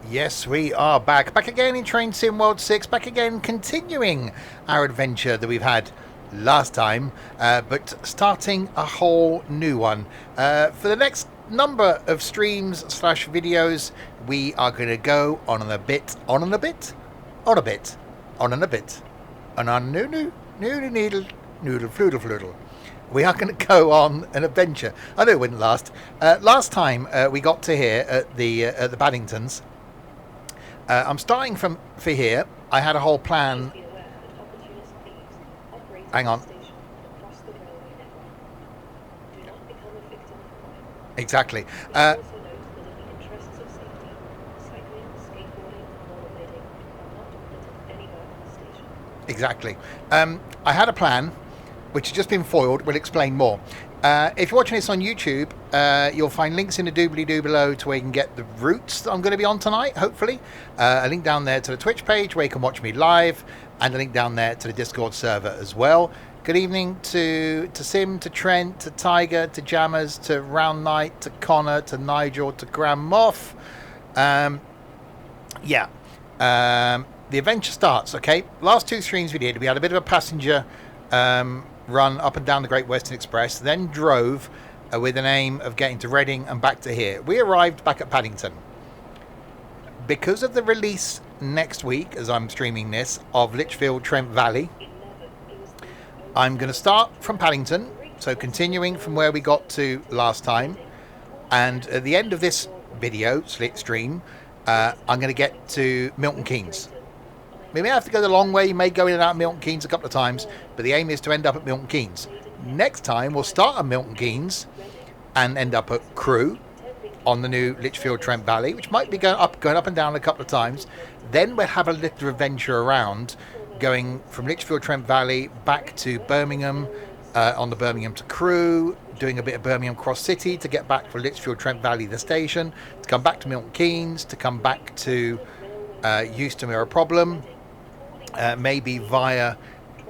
Yes, we are back. Back again in Train Sim World 6. Back again, continuing our adventure that we've had last time, but starting a whole new one. For the next number of streams slash videos, we are going to go on and a bit, on and a bit, on a bit, on and a bit, and on noodle, noodle, noodle, floodle, floodle. We are going to go on an adventure. I know it wouldn't last. Last time we got to here at the Paddingtons. I'm starting for here. I had a whole plan. Hang on. Exactly. Exactly. I had a plan, which has just been foiled. We'll explain more. If you're watching this on YouTube, you'll find links in the doobly-doo below to where you can get the routes that I'm going to be on tonight, hopefully. A link down there to the Twitch page where you can watch me live, and a link down there to the Discord server as well. Good evening to Sim, to Trent, to Tiger, to Jammers, to Round Knight, to Connor, to Nigel, to Graham Moff. The adventure starts, okay? Last two streams we did, we had a bit of a passenger run up and down the Great Western Express, then drove with an aim of getting to Reading and back to here. We arrived back at Paddington. Because of the release next week, as I'm streaming this, of Lichfield Trent Valley, I'm going to start from Paddington, so continuing from where we got to last time, and at the end of this video, stream, I'm going to get to Milton Keynes. We may have to go the long way, you may go in and out of Milton Keynes a couple of times, but the aim is to end up at Milton Keynes. Next time, we'll start at Milton Keynes and end up at Crewe on the new Lichfield Trent Valley, which might be going up and down a couple of times. Then we'll have a little adventure around, going from Lichfield Trent Valley back to Birmingham, on the Birmingham to Crewe, doing a bit of Birmingham Cross City to get back for Lichfield Trent Valley, the station, to come back to Milton Keynes, to come back to Euston Mirror Problem, maybe via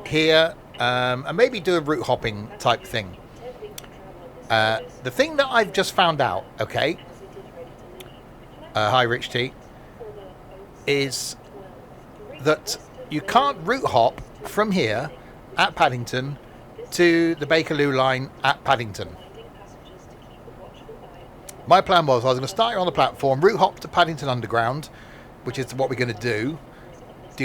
here, and maybe do a route hopping type thing. The thing that I've just found out, okay, hi Rich T, is that you can't route hop from here at Paddington to the Bakerloo line at Paddington. My plan was I was going to start here on the platform, route hop to Paddington Underground, which is what we're going to do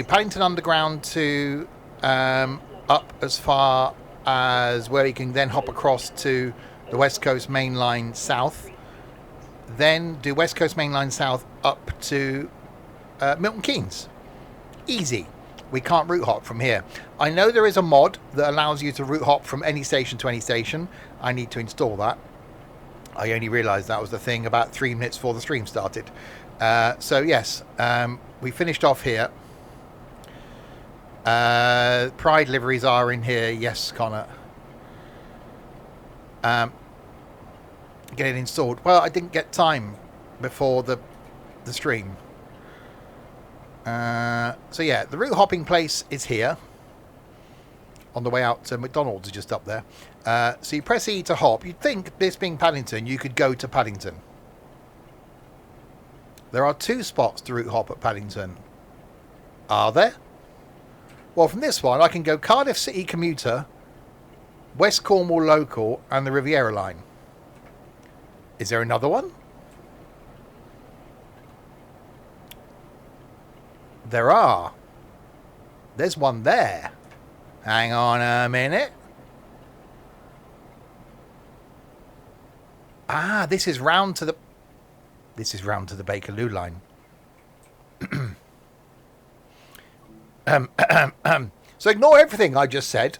Paddington Underground to up as far as where you can then hop across to the West Coast Main Line South, then do West Coast Main Line South up to Milton Keynes. Easy. We can't route hop from here. I know there is a mod that allows you to route hop from any station to any station. I need to install that. I only realised that was the thing about 3 minutes before the stream started. So yes, we finished off here. Pride liveries are in here. Yes, Connor. Get it installed. Well, I didn't get time before the stream. So yeah, the route hopping place is here. On the way out to McDonald's is just up there. So you press E to hop. You'd think, this being Paddington, you could go to Paddington. There are 2 spots to route hop at Paddington. Are there? Well, from this one, I can go Cardiff City Commuter, West Cornwall Local, and the Riviera Line. Is there another one? There are. There's one there. Hang on a minute. Ah, this is round to the Bakerloo line. So ignore everything I just said,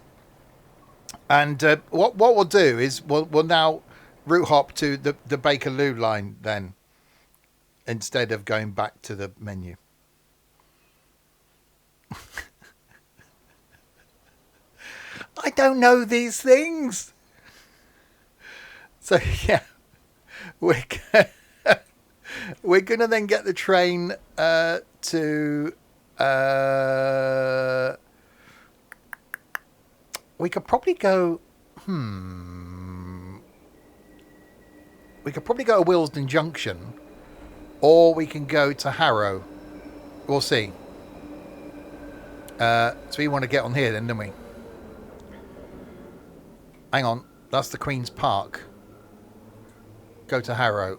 and what we'll do is we'll now route hop to the Bakerloo line then, instead of going back to the menu. I don't know these things. So yeah, we're gonna then get the train to. We could probably go. We could probably go to Willesden Junction, or we can go to Harrow. We'll see. So we want to get on here then, don't we? Hang on. That's the Queen's Park. Go to Harrow.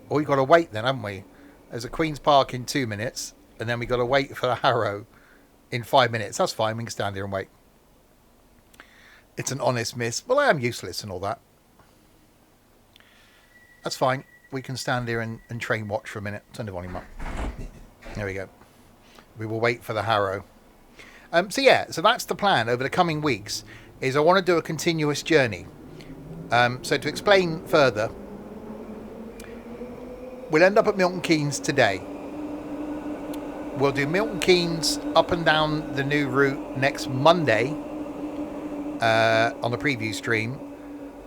Or we've got to wait then, haven't we? There's a Queen's Park in 2 minutes, and then we've got to wait for the Harrow in 5 minutes. That's fine. We can stand here and wait. It's an honest miss. Well, I am useless and all that. That's fine. We can stand here and train watch for a minute. Turn the volume up. There we go. We will wait for the Harrow. So that's the plan over the coming weeks, is I want to do a continuous journey. So to explain further, we'll end up at Milton Keynes today. We'll do Milton Keynes up and down the new route next Monday on the preview stream,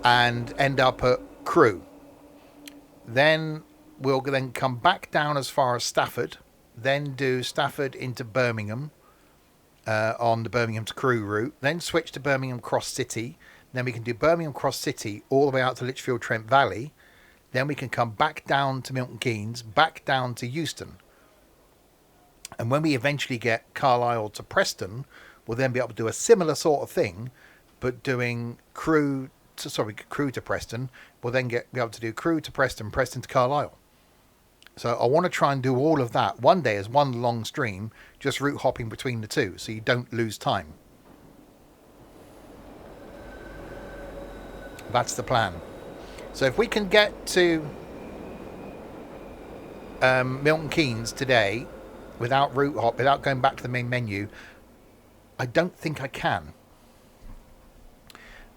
and end up at Crewe. Then we'll then come back down as far as Stafford, then do Stafford into Birmingham on the Birmingham to Crewe route, then switch to Birmingham Cross City. Then we can do Birmingham Cross City all the way out to Lichfield Trent Valley. Then we can come back down to Milton Keynes, back down to Euston. And when we eventually get Carlisle to Preston, we'll then be able to do a similar sort of thing, but doing Crewe to Preston. We'll then be able to do Crewe to Preston, Preston to Carlisle. So I want to try and do all of that one day as one long stream, just route hopping between the two, so you don't lose time. That's the plan. So if we can get to Milton Keynes today without route hop, without going back to the main menu, I don't think I can.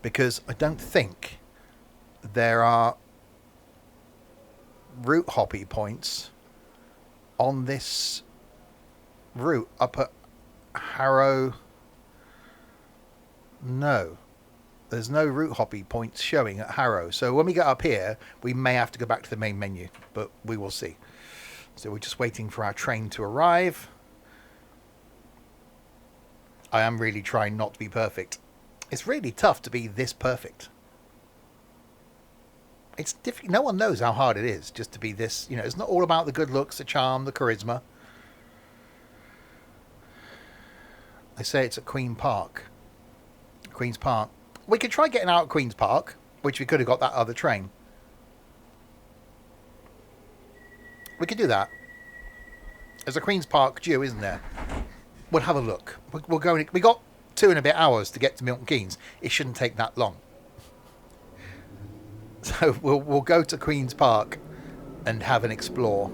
Because I don't think there are route hoppy points on this route up at Harrow. No, there's no route hoppy points showing at Harrow. So when we get up here, we may have to go back to the main menu, but we will see. So we're just waiting for our train to arrive. I am really trying not to be perfect. It's really tough to be this perfect. It's difficult. No one knows how hard it is just to be this. You know, it's not all about the good looks, the charm, the charisma. They say it's at Queen's Park. We could try getting out at Queen's Park, which we could have got that other train. We could do that. There's a Queen's Park due, isn't there? We'll have a look. We'll go. We got 2 and a bit hours to get to Milton Keynes. It shouldn't take that long. So we'll go to Queen's Park and have an explore.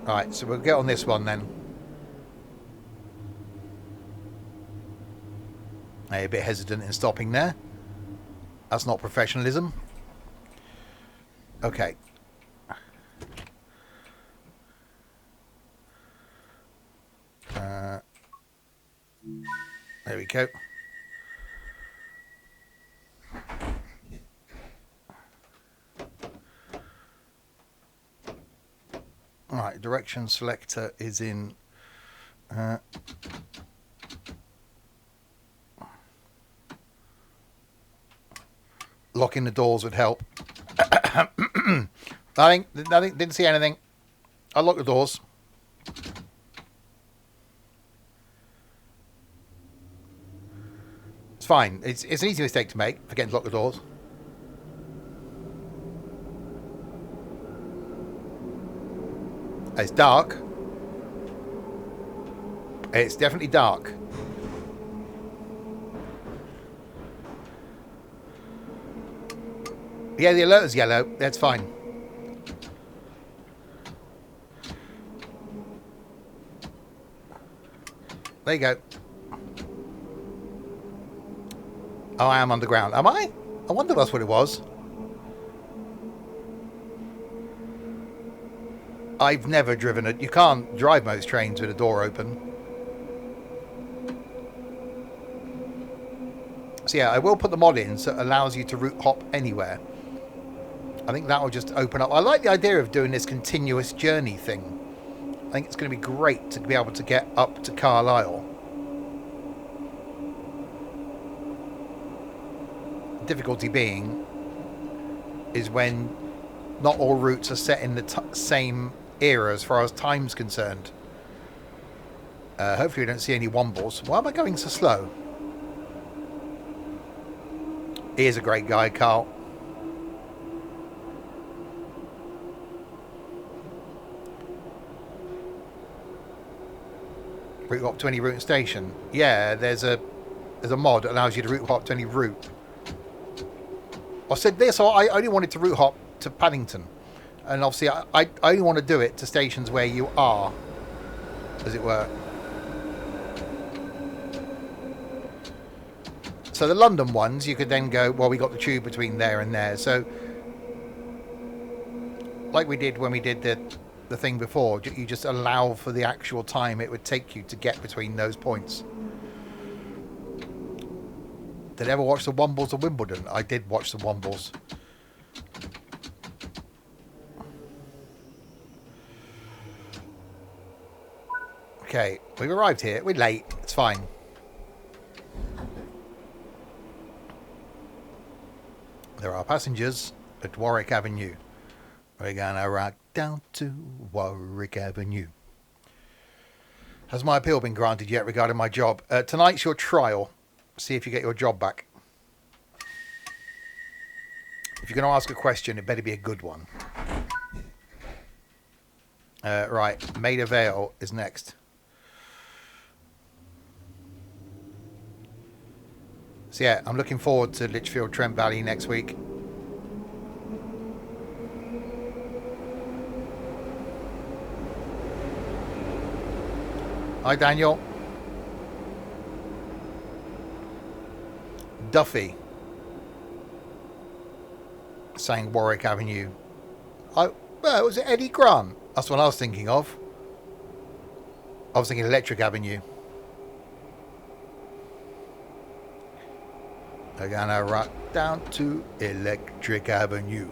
Alright, so we'll get on this one then. A bit hesitant in stopping there. That's not professionalism. Okay. There we go. Alright, direction selector is in locking the doors would help. Nothing, didn't see anything. I'll lock the doors. It's fine. It's an easy mistake to make, forgetting to lock the doors. It's dark. It's definitely dark. Yeah, the alert is yellow. That's fine. There you go. Oh, I am underground. Am I? I wonder if that's what it was. I've never driven it. You can't drive most trains with a door open. So yeah, I will put the mod in so it allows you to route hop anywhere. I think that will just open up. I like the idea of doing this continuous journey thing. I think it's going to be great to be able to get up to Carlisle. difficulty being is when not all routes are set in the same era as far as time's concerned. Hopefully we don't see any wombles. Why am I going so slow? He is a great guy, Carl. Route hop to any route and station. Yeah, there's a mod that allows you to route hop to any route. I said this, I only wanted to route hop to Paddington. And obviously I only want to do it to stations where you are, as it were. So the London ones, you could then go, well, we got the tube between there and there. So, like we did when we did the thing before, you just allow for the actual time it would take you to get between those points. Did I ever watch the Wombles of Wimbledon? I did watch the Wombles. Okay, we've arrived here. We're late. It's fine. There are passengers at Warwick Avenue. We're gonna rock down to Warwick Avenue. Has my appeal been granted yet regarding my job? Tonight's your trial. See if you get your job back. If you're going to ask a question, it better be a good one. Right, Maida Vale is next. So yeah, I'm looking forward to Lichfield Trent Valley next week. Hi, Daniel. Duffy saying Warwick Avenue. Was it Eddie Grant? That's what I was thinking of. I was thinking Electric Avenue. We're gonna rock down to Electric Avenue.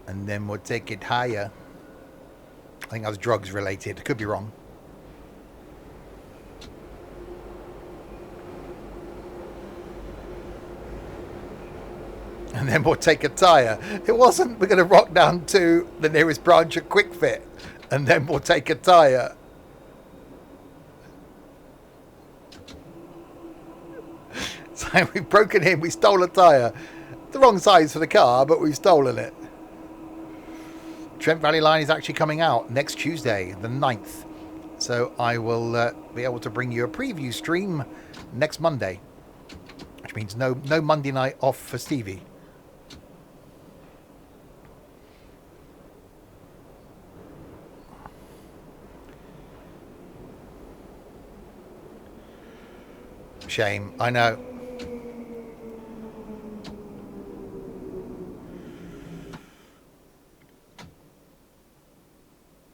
And then we'll take it higher. I think that was drugs related. Could be wrong. And then we'll take a tyre. It wasn't, we're going to rock down to the nearest branch of Quick Fit. And then we'll take a tyre. So we've broken in, we stole a tyre. The wrong size for the car, but we've stolen it. Trent Valley Line is actually coming out next Tuesday, the 9th. So I will be able to bring you a preview stream next Monday. Which means no Monday night off for Stevie. Shame, I know.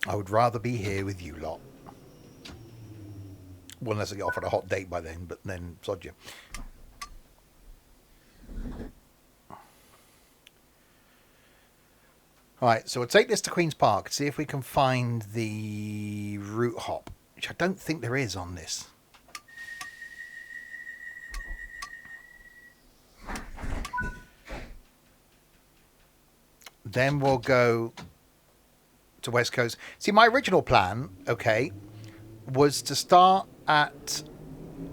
I would rather be here with you lot. Well, unless I get offered a hot date by then, but then sod you. Alright, so we'll take this to Queen's Park, see if we can find the route hop, which I don't think there is on this. Then we'll go to West Coast. See, my original plan, okay, was to start at,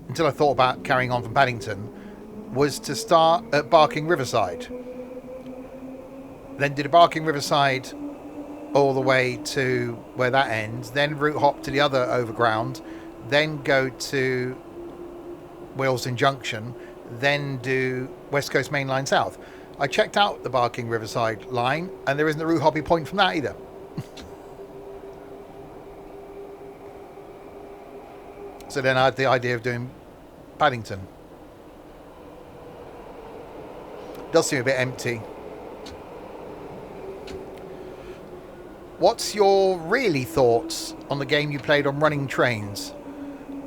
until I thought about carrying on from Paddington, was to start at Barking Riverside. Then did a Barking Riverside all the way to where that ends. Then route hop to the other overground. Then go to Willesden Junction. Then do West Coast Main Line South. I checked out the Barking Riverside line, and there isn't a route hoppy point from that either. So then I had the idea of doing Paddington. Does seem a bit empty. What's your really thoughts on the game you played on Running Trains?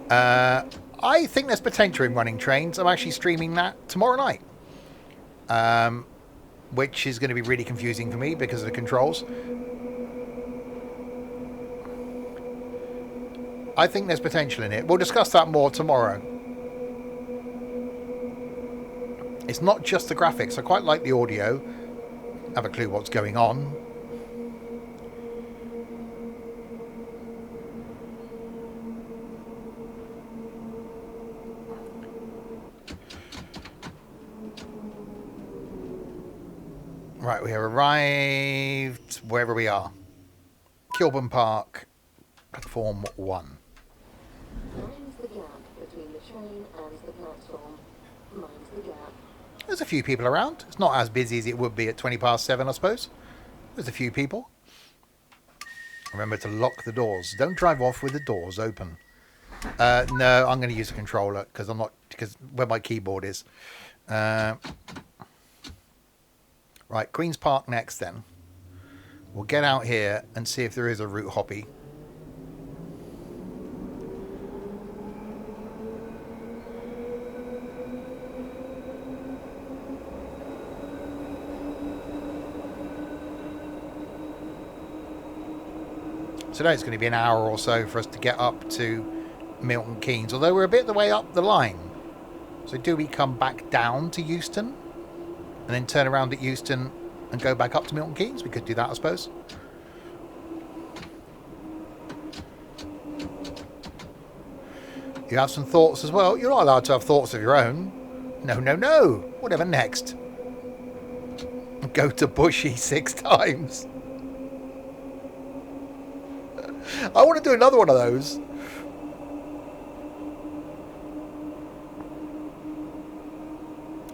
I think there's potential in Running Trains. I'm actually streaming that tomorrow night. Which is going to be really confusing for me because of the controls. I think there's potential in it. We'll discuss that more tomorrow. It's not just the graphics. I quite like the audio. Have a clue what's going on. Right, we have arrived wherever we are. Kilburn Park, platform 1. Mine's the gap between the train and the platform. Mine's the gap. There's a few people around. It's not as busy as it would be at 7:20, I suppose. There's a few people. Remember to lock the doors. Don't drive off with the doors open. No, I'm going to use a controller because where my keyboard is. Right, Queen's Park next then. We'll get out here and see if there is a route hoppy. So now it's going to be an hour or so for us to get up to Milton Keynes, although we're a bit of the way up the line. So do we come back down to Euston and then turn around at Euston and go back up to Milton Keynes? We could do that, I suppose. You have some thoughts as well. You're not allowed to have thoughts of your own. No, no, no. Whatever next? Go to Bushy 6 times. I want to do another one of those.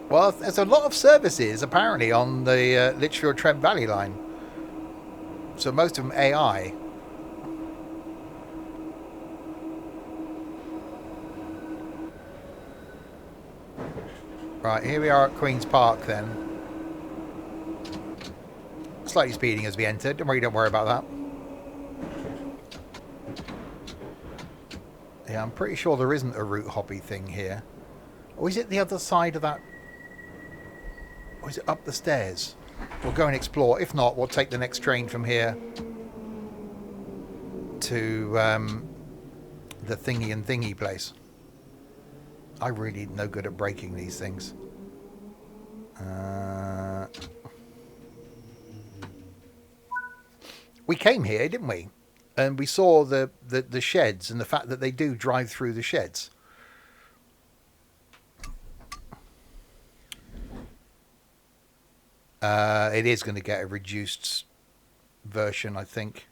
Well, there's a lot of services apparently on the Lichfield Trent Valley line. So most of them AI. Right, here we are at Queen's Park then. Slightly speeding as we entered. Don't worry about that. Yeah, I'm pretty sure there isn't a route hoppy thing here. Or is it the other side of that? Or is it up the stairs? We'll go and explore. If not, we'll take the next train from here to the thingy and thingy place. I'm really no good at breaking these things. We came here, didn't we? And we saw the sheds and the fact that they do drive through the sheds. It is going to get a reduced version, I think.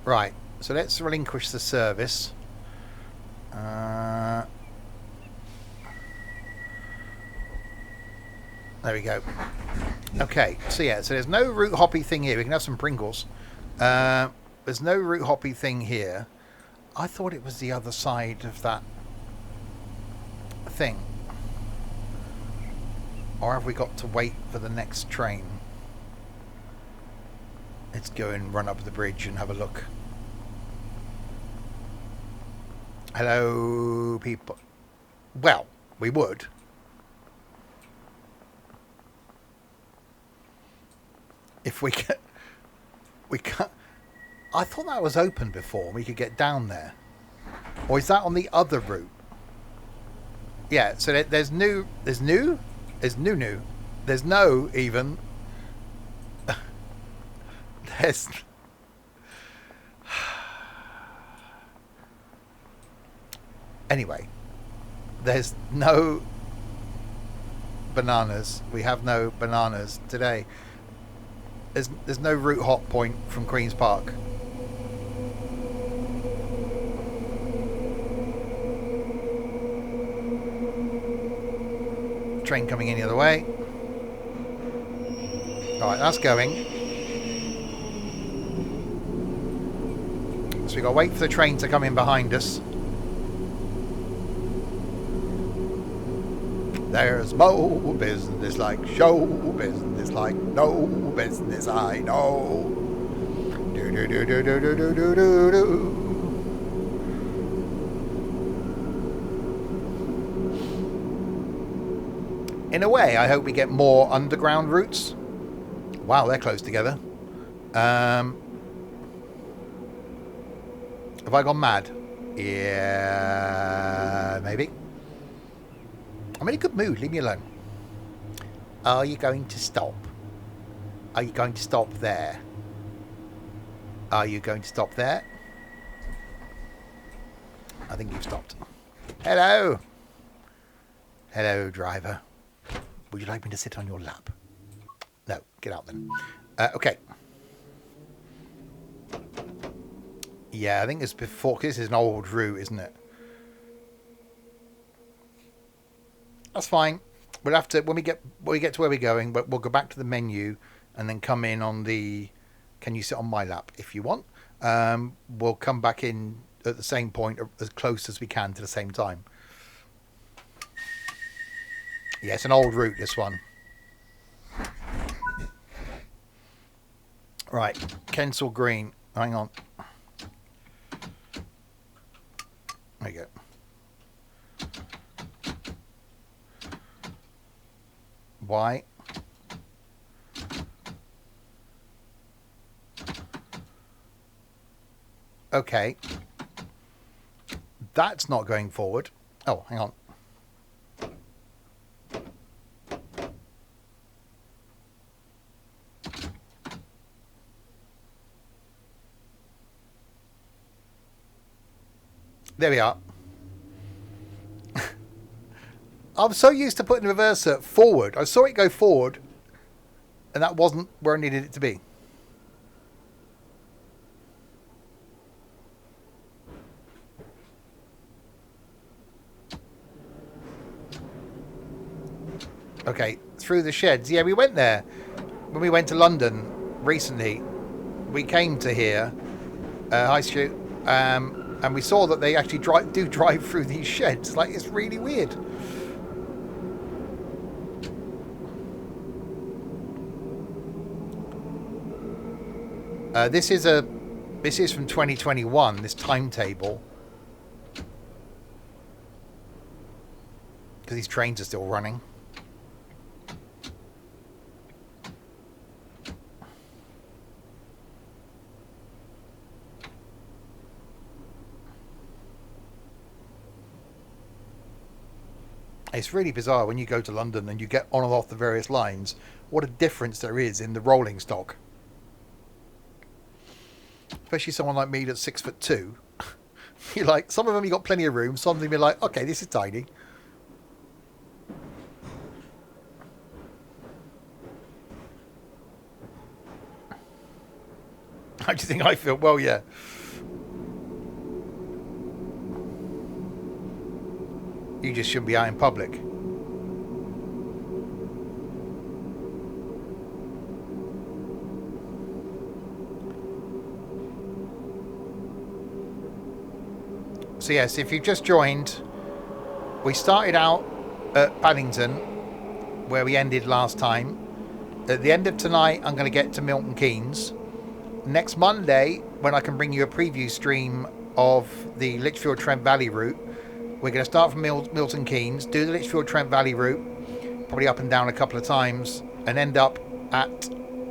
Right, so let's relinquish the service. There we go. Okay, so yeah, so there's no route hoppy thing here. We can have some Pringles. There's no route hoppy thing here. I thought it was the other side of that thing. Or have we got to wait for the next train? Let's go and run up the bridge and have a look. Hello, people. Well, we would. If we can, I thought that was open before. We could get down there, or is that on the other route? Yeah. So there's no even. There's. Anyway, there's no bananas. We have no bananas today. There's no route hop point from Queen's Park. Train coming in the other way. Alright, that's going. So we've got to wait for the train to come in behind us. There's more business like show business like no business I know. Do do do do do do do do do do. In a way, I hope we get more underground routes. Wow, they're close together. Have I gone mad? Yeah, maybe. I'm in a good mood. Leave me alone. Are you going to stop? Are you going to stop there? Are you going to stop there? I think you've stopped. Hello. Hello, driver. Would you like me to sit on your lap? No, get out then. Okay. Yeah, I think it's before. This is an old route, isn't it? That's fine. We'll have to when we get to where we're going, but we'll go back to the menu and then come in on the. Can you sit on my lap if you want? We'll come back in at the same point, as close as we can to the same time. Yeah, it's an old route, this one. Right, Kensal Green. Hang on. There you go. Why? Okay. That's not going forward. Oh, hang on. There we are. I'm so used to putting the reverser forward. I saw it go forward, and that wasn't where I needed it to be. Okay, through the sheds. Yeah, we went there. When we went to London recently, we came to here, High Street, and we saw that they actually drive through these sheds. Like, it's really weird. This is from 2021. This timetable, because these trains are still running. It's really bizarre when you go to London and you get on and off the various lines. What a difference there is in the rolling stock. Especially someone like me that's 6'2". You're like, some of them you got plenty of room. Some of them you're like, okay, this is tiny. How do you think I feel? Well, yeah. You just shouldn't be out in public. So yes, if you've just joined, we started out at Paddington, where we ended last time. At the end of tonight, I'm going to get to Milton Keynes. Next Monday, when I can bring you a preview stream of the Lichfield Trent Valley route, we're going to start from Milton Keynes, do the Lichfield Trent Valley route, probably up and down a couple of times, and end up at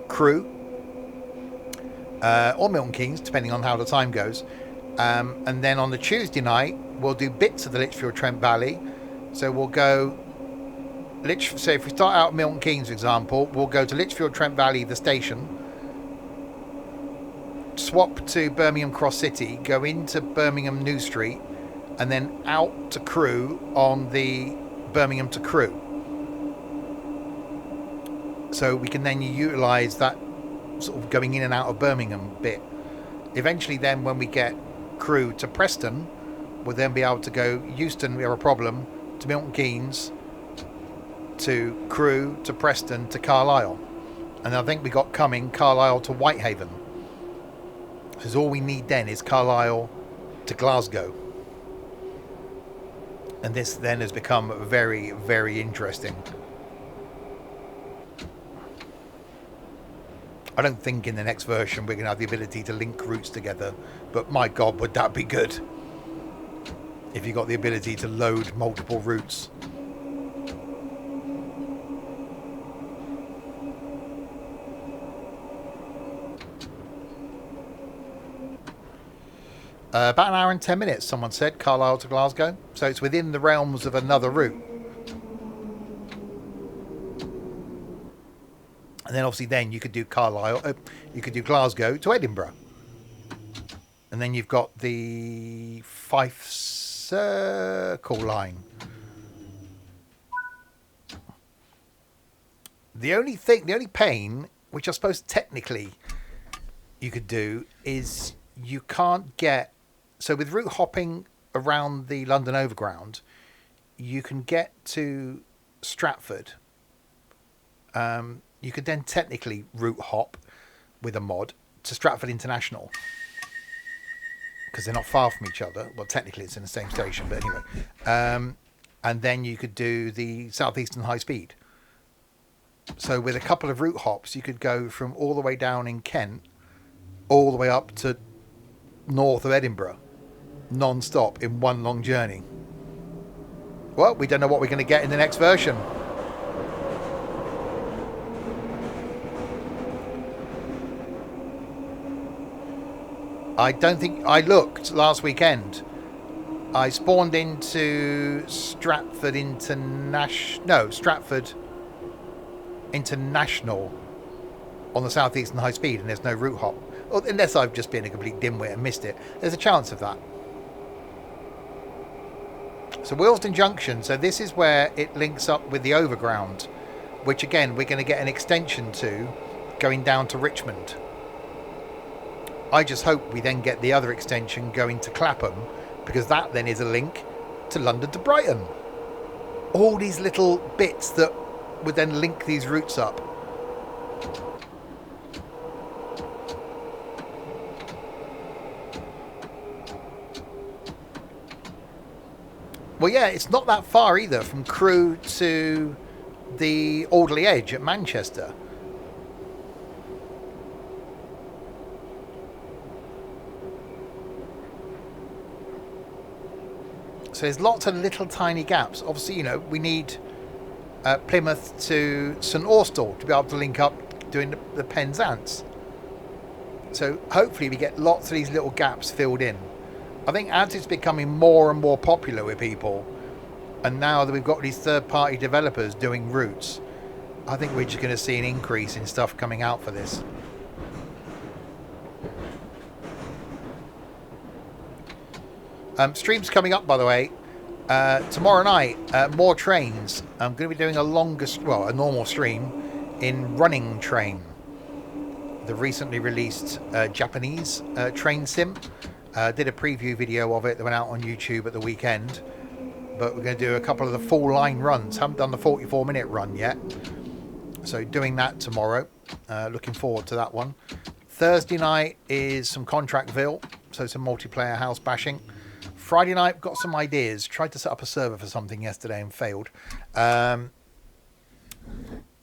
Crewe or Milton Keynes, depending on how the time goes. And then on the Tuesday night, we'll do bits of the Lichfield Trent Valley. So we'll go, so if we start out at Milton Keynes, for example, we'll go to Lichfield Trent Valley, the station, swap to Birmingham Cross City, go into Birmingham New Street, and then out to Crewe on the Birmingham to Crewe. So we can then utilise that sort of going in and out of Birmingham bit. Eventually then, when we get Crewe to Preston, we'll then be able to go Euston, we have a problem, to Milton Keynes, to Crewe, to Preston, to Carlisle. And I think we got coming Carlisle to Whitehaven. Because all we need then is Carlisle to Glasgow. And this then has become very, very interesting. I don't think in the next version we're going to have the ability to link routes together, but my God, would that be good if you got the ability to load multiple routes. About an hour and 10 minutes, someone said, Carlisle to Glasgow. So it's within the realms of another route. And then obviously then you could do you could do Glasgow to Edinburgh. And then you've got the Fife Circle line. The only pain, which I suppose technically you could do, is you can't get... So with route hopping around the London Overground, you can get to Stratford. You could then technically route hop with a mod to Stratford International, because they're not far from each other. Well, technically it's in the same station, but anyway. And then you could do the South Eastern High Speed. So with a couple of route hops, you could go from all the way down in Kent, all the way up to north of Edinburgh, non-stop in one long journey. Well, we don't know what we're going to get in the next version. I don't think... I looked last weekend. I spawned into Stratford International... No, Stratford International on the South Eastern High Speed, and there's no route hop. Well, unless I've just been a complete dimwit and missed it. There's a chance of that. So Willesden Junction, so this is where it links up with the Overground, which again we're going to get an extension to going down to Richmond. I just hope we then get the other extension going to Clapham, because that then is a link to London to Brighton. All these little bits that would then link these routes up. Well, yeah, it's not that far either from Crewe to the Alderley Edge at Manchester. So there's lots of little tiny gaps. Obviously, you know, we need Plymouth to St Austell to be able to link up doing the Penzance. So hopefully we get lots of these little gaps filled in. I think as it's becoming more and more popular with people, and now that we've got these third-party developers doing routes, I think we're just going to see an increase in stuff coming out for this. Streams coming up, by the way. Tomorrow night, more trains. I'm going to be doing a normal stream in Running Train, the recently released Japanese train sim. Did a preview video of it that went out on YouTube at the weekend, but we're going to do a couple of the full line runs. Haven't done the 44-minute run yet, so doing that tomorrow. Looking forward to that one. Thursday night is some Contractville, so some multiplayer house bashing. Friday night, got some ideas. Tried to set up a server for something yesterday and failed. And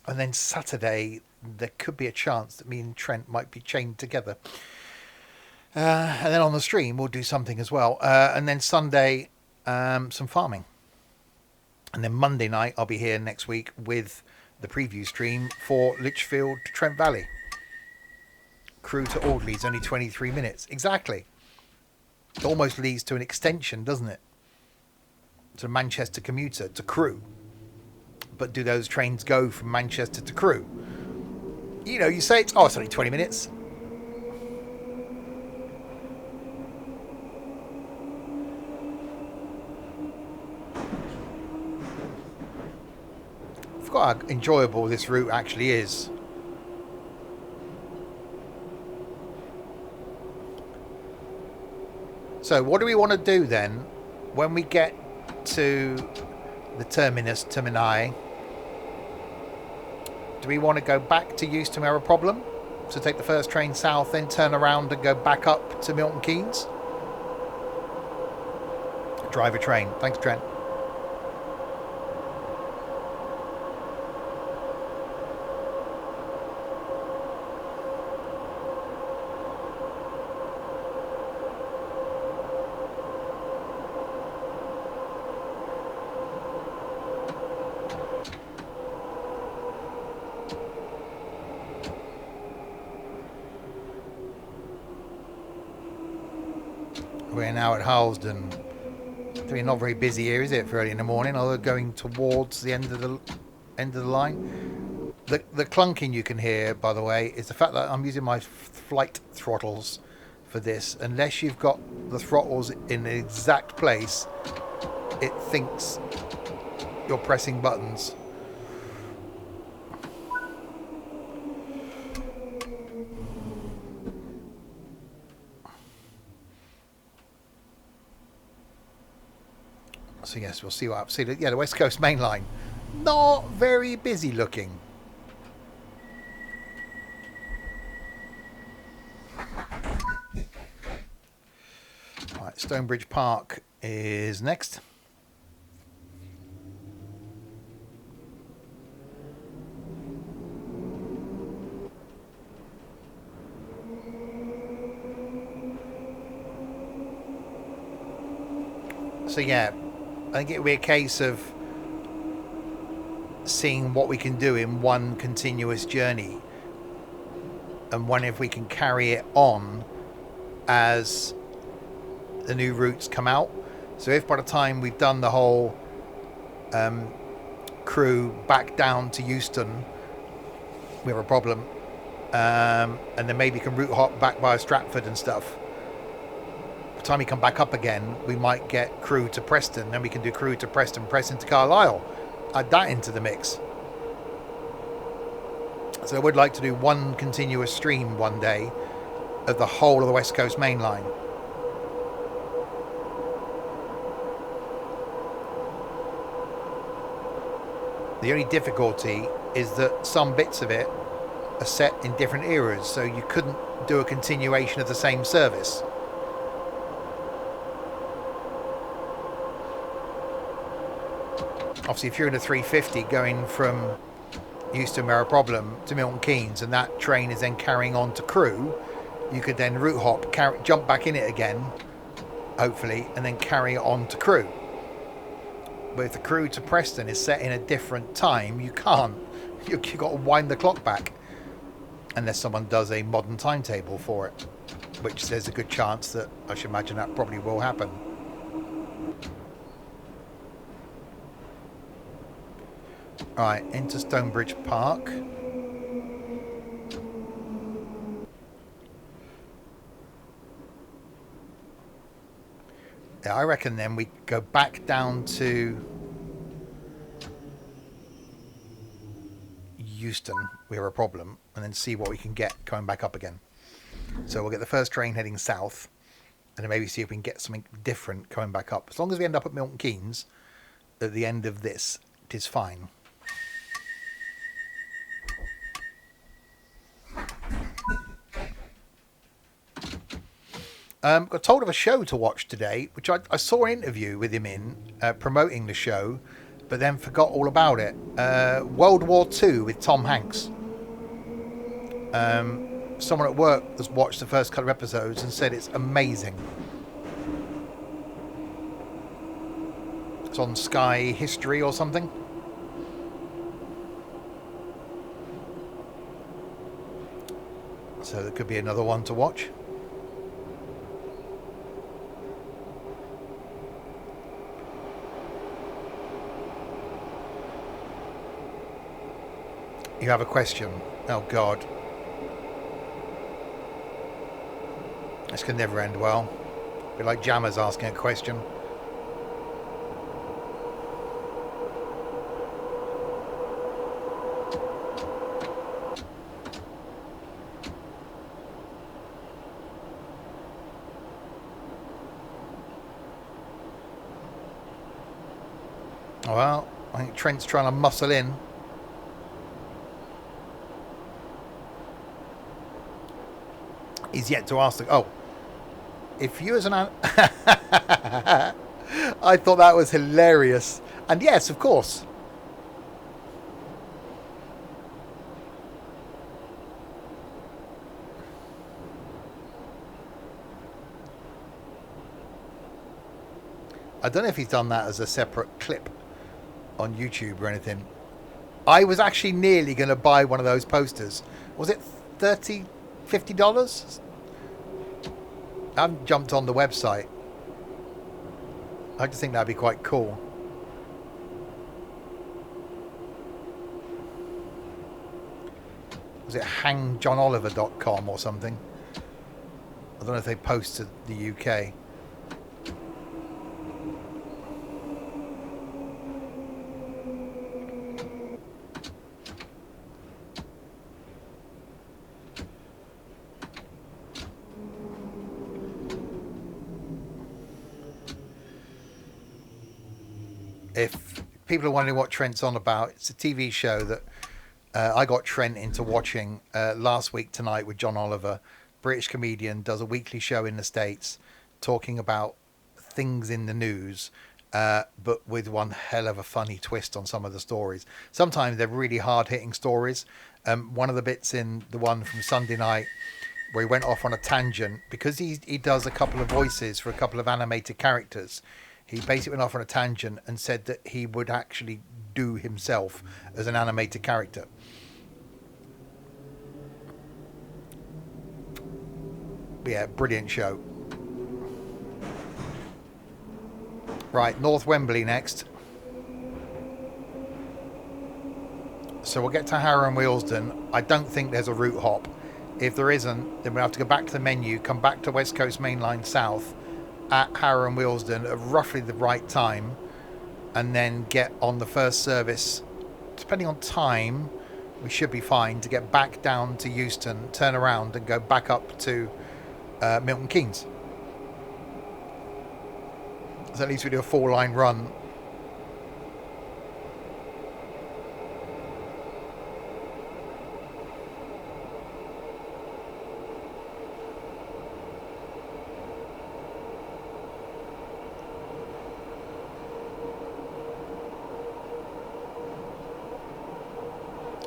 then Saturday, there could be a chance that me and Trent might be chained together. And then on the stream, we'll do something as well. And then Sunday, some farming. And then Monday night, I'll be here next week with the preview stream for Lichfield to Trent Valley. Crewe to Alderley is only 23 minutes. Exactly. It almost leads to an extension, doesn't it? To Manchester commuter to Crewe. But do those trains go from Manchester to Crewe? You know, you say it's only 20 minutes. I forgot how enjoyable this route actually is. So what do we want to do then when we get to the termini? Do we want to go back to Euston Error Problem? So take the first train south, then turn around and go back up to Milton Keynes? Drive a train. Thanks, Trent. We're now at Harlesden. We're not very busy here, is it, for early in the morning? Although going towards the end of the line. The clunking you can hear, by the way, is the fact that I'm using my flight throttles for this. Unless you've got the throttles in the exact place, it thinks you're pressing buttons. So yes, we'll see what happens. See, the West Coast Main Line, not very busy looking. Right, Stonebridge Park is next. So yeah, I think it'll be a case of seeing what we can do in one continuous journey, and one if we can carry it on as the new routes come out. So if by the time we've done the whole crew back down to Euston, we have a problem, and then maybe can route hop back by Stratford and stuff. By the time we come back up again, we might get crew to Preston, then we can do crew to Preston, Preston to Carlisle. Add that into the mix. So I would like to do one continuous stream one day of the whole of the West Coast Main Line. The only difficulty is that some bits of it are set in different eras, so you couldn't do a continuation of the same service. Obviously, if you're in a 350 going from Euston Mirror Problem to Milton Keynes, and that train is then carrying on to Crewe, you could then route hop, jump back in it again, hopefully, and then carry it on to Crewe. But if the Crewe to Preston is set in a different time, you can't. You've got to wind the clock back, unless someone does a modern timetable for it, which there's a good chance that I should imagine that probably will happen. Right, into Stonebridge Park. Yeah, I reckon then we go back down to Euston, we have a problem, and then see what we can get coming back up again. So we'll get the first train heading south, and then maybe see if we can get something different coming back up. As long as we end up at Milton Keynes at the end of this, it is fine. Got told of a show to watch today, which I saw an interview with him in, promoting the show, but then forgot all about it. World War II with Tom Hanks. Someone at work has watched the first couple of episodes and said it's amazing. It's on Sky History or something. So there could be another one to watch. You have a question. Oh God. This can never end well. Be like Jammers asking a question. Well, I think Trent's trying to muscle in. He's yet to ask the... Oh. If you as an... I thought that was hilarious. And yes, of course. I don't know if he's done that as a separate clip on YouTube or anything. I was actually nearly going to buy one of those posters. Was it $50? I haven't jumped on the website, I just think that'd be quite cool. Was it hangjohnoliver.com or something? I don't know if they post to the UK. If people are wondering what Trent's on about, it's a TV show that I got Trent into watching last week tonight with John Oliver. British comedian, does a weekly show in the States talking about things in the news, but with one hell of a funny twist on some of the stories. Sometimes they're really hard-hitting stories. One of the bits in the one from Sunday night where he went off on a tangent, because he does a couple of voices for a couple of animated characters. He basically went off on a tangent and said that he would actually do himself as an animated character. But yeah, brilliant show. Right, North Wembley next. So we'll get to Harrow and Wealdstone. I don't think there's a route hop. If there isn't, then we'll have to go back to the menu, come back to West Coast Main Line South at Harrow and Wealdstone at roughly the right time, and then get on the first service. Depending on time, we should be fine to get back down to Euston, turn around and go back up to Milton Keynes. So at least we do a 4-line run.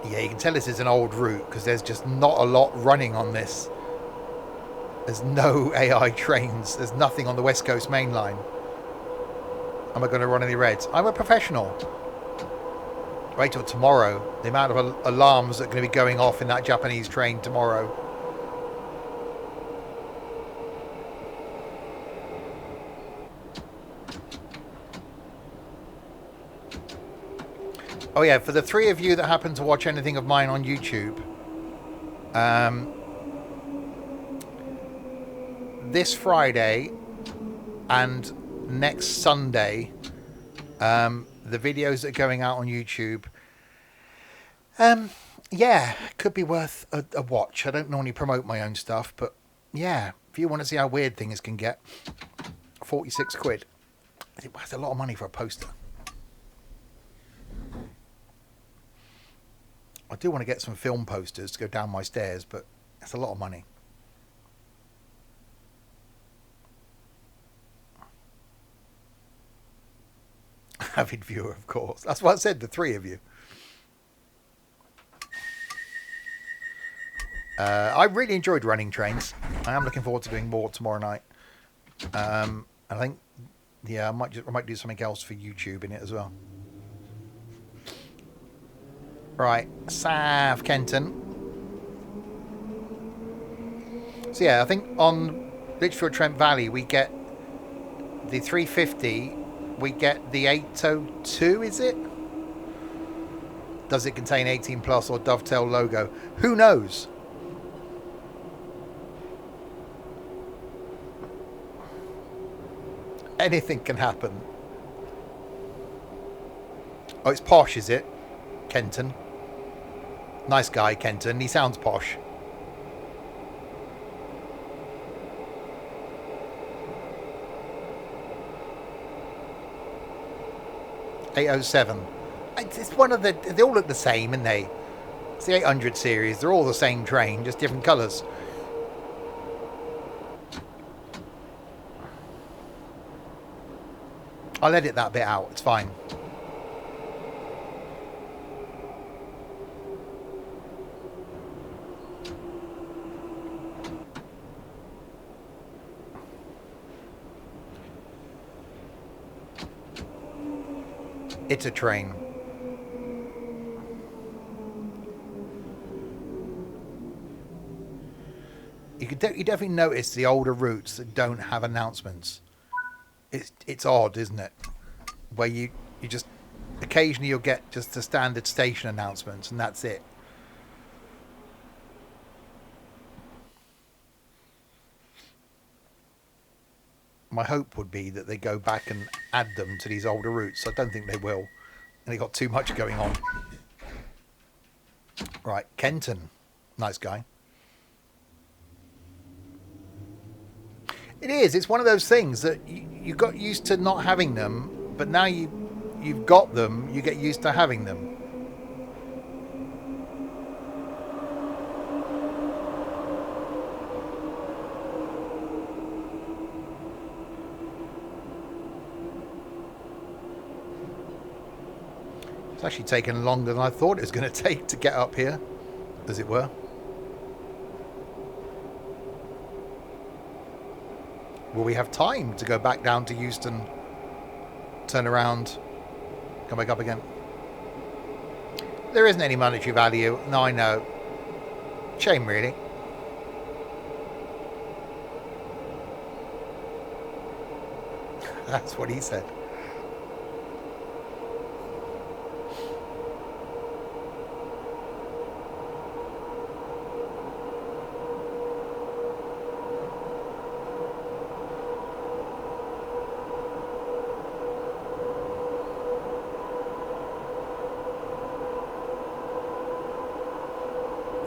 Yeah, you can tell this is an old route because there's just not a lot running on this. There's no AI trains. There's nothing on the West Coast Main Line. Am I going to run any reds? I'm a professional. Wait till tomorrow. The amount of alarms that are going to be going off in that Japanese train tomorrow. Oh yeah, for the 3 of you that happen to watch anything of mine on YouTube, this Friday and next Sunday, the videos that are going out on YouTube, yeah, could be worth a watch. I don't normally promote my own stuff, but yeah, if you want to see how weird things can get, 46 quid. That's a lot of money for a poster. I do want to get some film posters to go down my stairs, but that's a lot of money. Avid viewer, of course. That's what I said, the 3 of you. I really enjoyed running trains. I am looking forward to doing more tomorrow night. I think, yeah, I might do something else for YouTube in it as well. Right, South Kenton. So yeah, I think on Lichfield Trent Valley we get the 350, we get the 802, is it? Does it contain 18 plus or Dovetail logo? Who knows? Anything can happen. Oh, it's posh, is it? Kenton. Nice guy, Kenton. He sounds posh. .807. It's one of the... They all look the same, aren't they? It's the 800 series. They're all the same train, just different colours. I'll edit that bit out. It's fine. It's a train. You definitely notice the older routes that don't have announcements. It's odd, isn't it? Where you just occasionally you'll get just the standard station announcements and that's it. My hope would be that they go back and add them to these older routes. I don't think they will. And they got too much going on. Right, Kenton. Nice guy. It is. It's one of those things that you got used to not having them, but now you've got them, you get used to having them. It's actually taken longer than I thought it was going to take to get up here, as it were. Will we have time to go back down to Euston, turn around, come back up again? There isn't any monetary value. No, I know. Shame, really. That's what he said.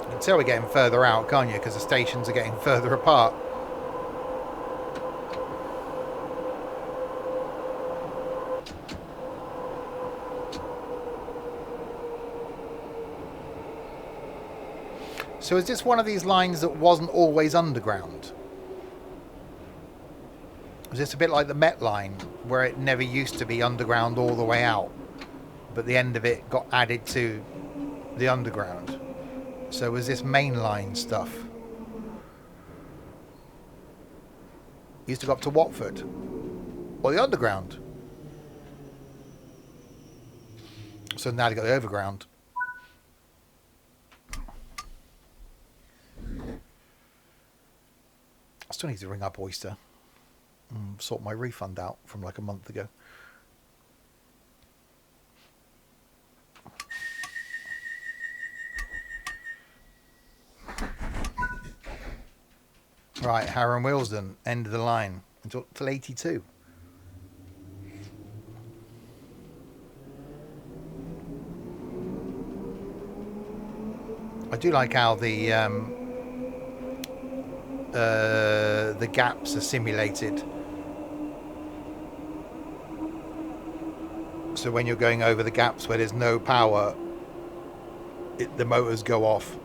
Until we're getting further out, can't you? Because the stations are getting further apart. So is this one of these lines that wasn't always underground? Is this a bit like the Met line, where it never used to be underground all the way out, but the end of it got added to the underground? So was this mainline stuff? Used to go up to Watford, or the underground. So now they got the overground. I still need to ring up Oyster and sort my refund out from like a month ago. Right, Harrow and Willesden, end of the line until 82. I do like how the gaps are simulated. So when you're going over the gaps where there's no power, the motors go off.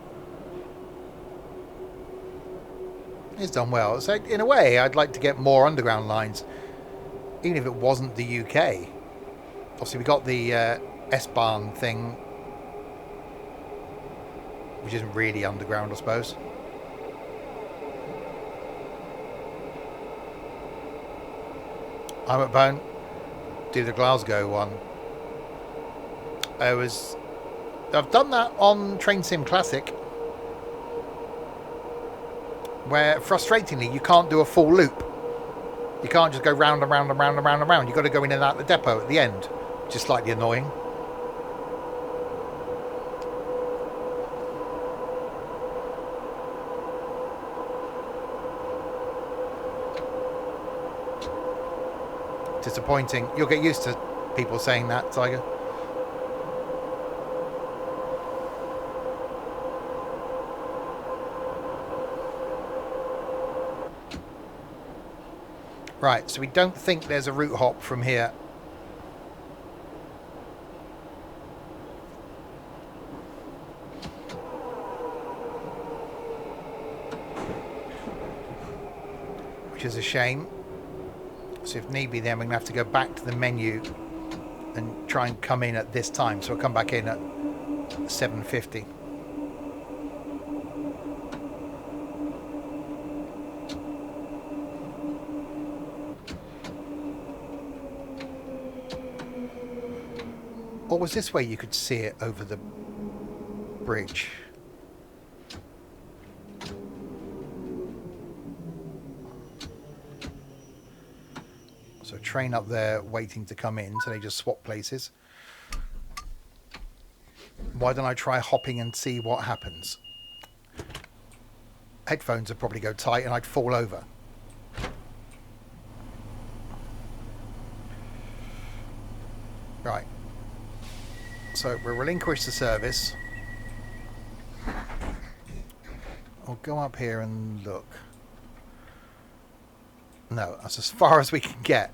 It's done well. So in a way, I'd like to get more underground lines, even if it wasn't the UK. Obviously, we got the S-Bahn thing, which isn't really underground, I suppose. I'm at Bone. Do the Glasgow one. I've done that on Train Sim Classic, where frustratingly you can't do a full loop. You can't just go round and round and round and round and round. You've got to go in and out the depot at the end, which is slightly annoying. Disappointing. You'll get used to people saying that, Tiger. Right, so we don't think there's a route hop from here. Which is a shame. So if need be, then we're going to have to go back to the menu and try and come in at this time. So we'll come back in at 7:50. Or was this way you could see it over the bridge? So train up there waiting to come in, so they just swap places. Why don't I try hopping and see what happens? Headphones would probably go tight and I'd fall over. Right. So we'll relinquish the service. I'll go up here and look. No, that's as far as we can get.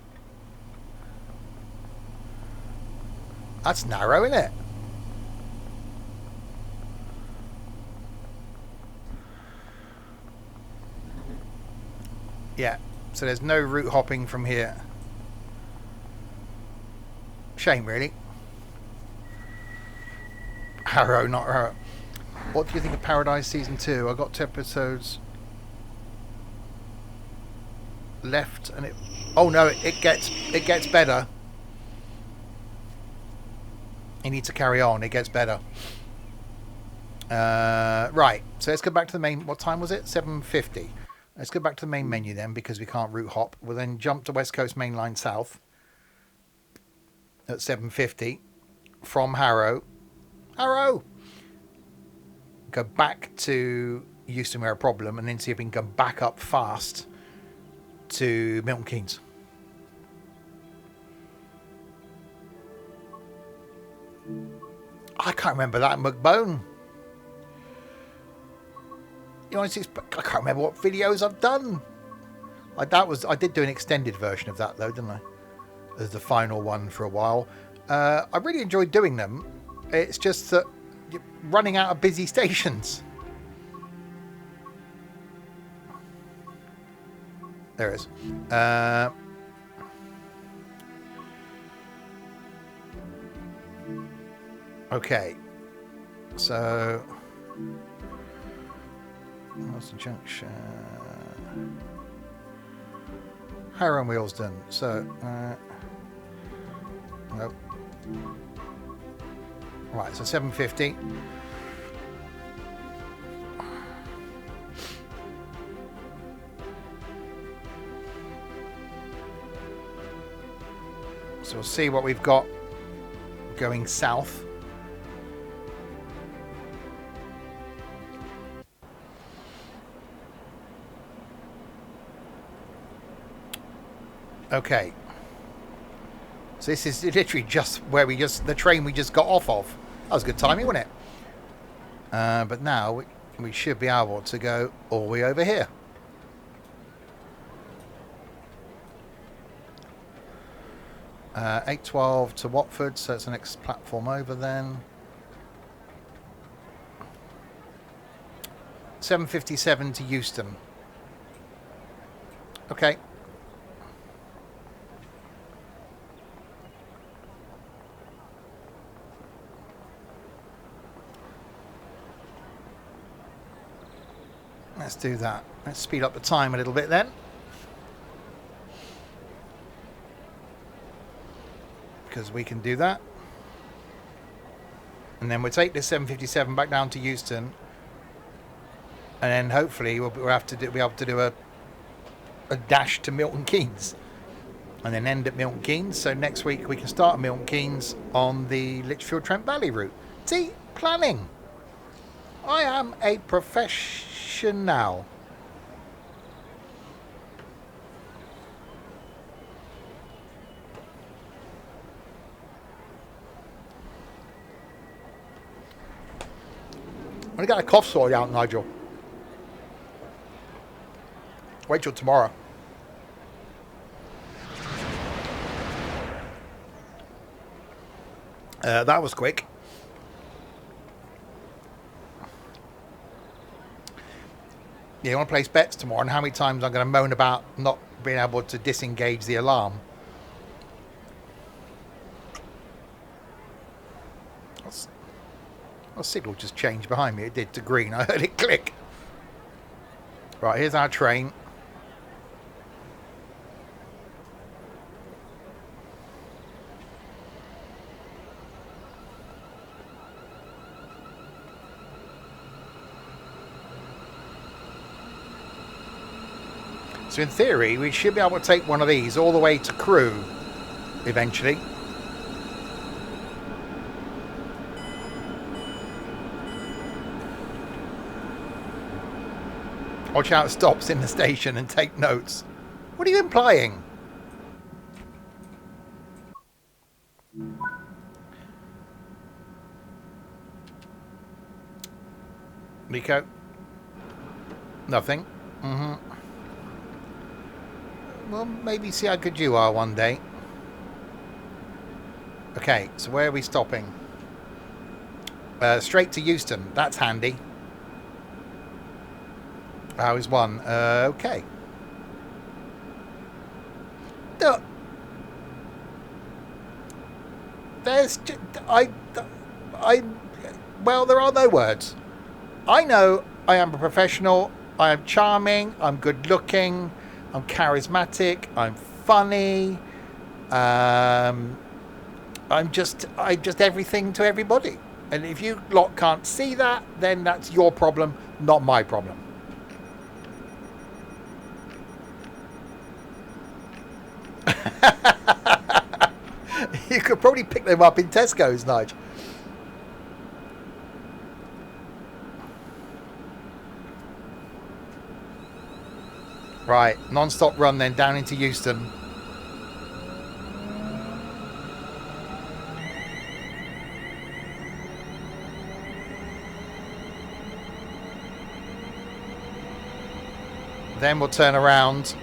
That's narrow, isn't it? Yeah, so there's no route hopping from here. Shame, really. Harrow, not Harrow. What do you think of Paradise Season 2? I got 2 episodes left and it... Oh no, it gets better. You need to carry on, it gets better. Right, so let's go back to the main... What time was it? 7:50. Let's go back to the main menu then, because we can't route hop. We'll then jump to West Coast Main Line South at 7:50 from Harrow. Harrow! Go back to Euston where a problem, and then see if we can go back up fast to Milton Keynes. I can't remember that McBone. You know, I can't remember what videos I've done. I did do an extended version of that though, didn't I? As the final one for a while. I really enjoyed doing them. It's just that you're running out of busy stations. There it is. Okay. So... What's the junction? Harrow and Wheelsden. So, nope. Right, so 7:50. So we'll see what we've got going south. Okay, so this is literally just where the train we just got off of. That was good timing, wasn't it? But now we should be able to go all the way over here. Uh, 8:12 to Watford, so it's the next platform over then. 7:57 to Euston. Okay. Let's do that. Let's speed up the time a little bit then. Because we can do that. And then we'll take this 7:57 back down to Euston. And then hopefully we'll be able to do a dash to Milton Keynes. And then end at Milton Keynes. So next week we can start at Milton Keynes on the Lichfield Trent Valley route. See? Planning. I am a professional. I got a cough sorted out, Nigel. Wait till tomorrow. That was quick. Yeah, you want to place bets tomorrow on how many times I'm going to moan about not being able to disengage the alarm. The signal just changed behind me. It did to green. I heard it click. Right, here's our train. So in theory, we should be able to take one of these all the way to Crewe eventually. Watch out, stops in the station and take notes. What are you implying? Nico? Nothing. Well, maybe see how good you are one day. Okay, so where are we stopping? Straight to Euston. That's handy. How is one? Okay. No. There's... well, there are no words. I know I am a professional. I am charming. I'm good looking. I'm charismatic. I'm funny. I'm just everything to everybody. And if you lot can't see that, then that's your problem, not my problem. You could probably pick them up in Tesco's, Nige. Right, non-stop run then down into Euston. Then we'll turn around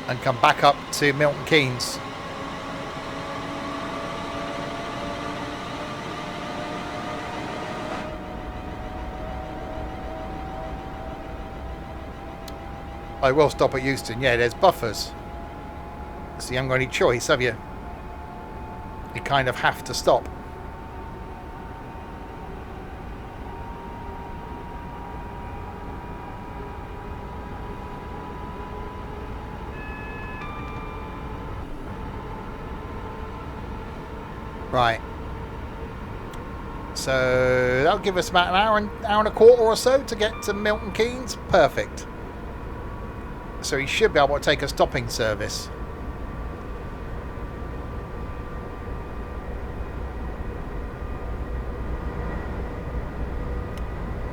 and come back up to Milton Keynes. I will stop at Euston. Yeah, there's buffers. So you haven't got any choice, have you? You kind of have to stop. Right. So that'll give us about an hour and a quarter or so to get to Milton Keynes. Perfect. So he should be able to take a stopping service.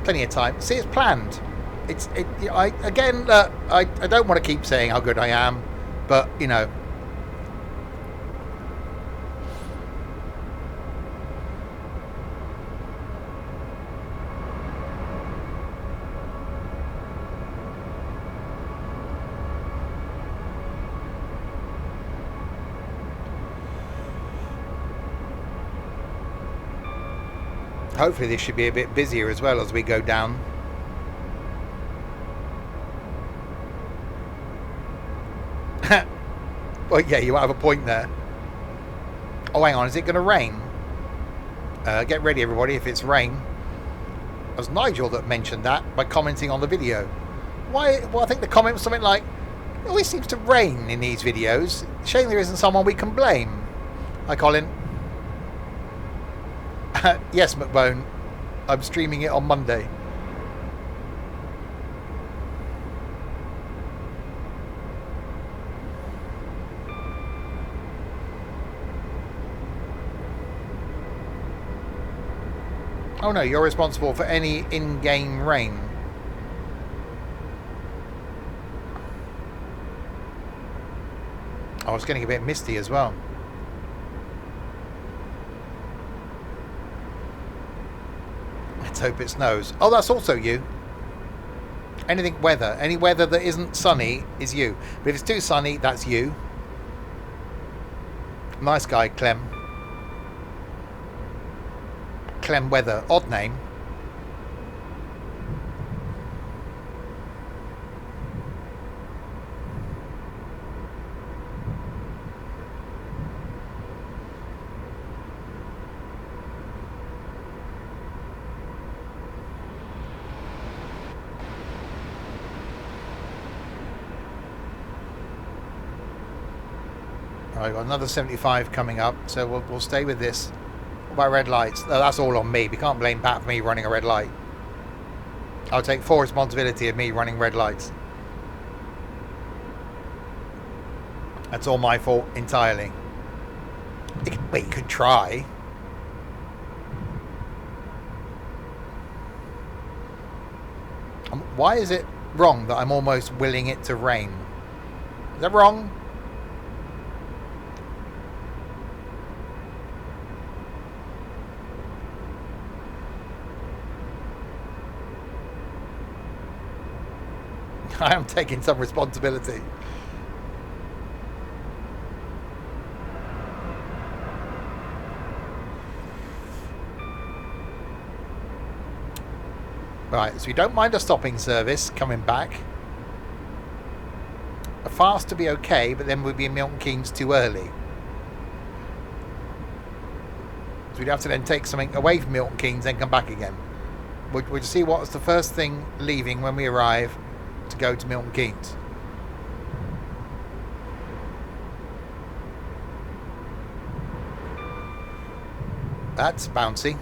Plenty of time. See, it's planned. I don't want to keep saying how good I am, but you know. Hopefully this should be a bit busier as well as we go down. Well, yeah, you have a point there. Oh, hang on. Is it going to rain? Get ready, everybody, if it's rain. It was Nigel that mentioned that by commenting on the video. Why? Well, I think the comment was something like, it always seems to rain in these videos. Shame there isn't someone we can blame. Hi, Colin. Yes, McBone. I'm streaming it on Monday. Oh no, you're responsible for any in-game rain. Oh, it's getting a bit misty as well. Let's hope it snows. Oh, that's also you. Anything weather. Any weather that isn't sunny is you. But if it's too sunny, that's you. Nice guy, Clem. Clem Weather. Odd name. Right, got another 75 coming up, so we'll stay with this. What about red lights? Oh, that's all on me. We can't blame Pat for me running a red light. I'll take full responsibility of me running red lights. That's all my fault entirely. Wait, you could try. Why is it wrong that I'm almost willing it to rain? Is that wrong? I am taking some responsibility. Right, so we don't mind a stopping service coming back. A fast to be okay, but then we'd be in Milton Keynes too early. So we'd have to then take something away from Milton Keynes and come back again. We'd see what's the first thing leaving when we arrive to go to Milton Keynes. That's bouncy.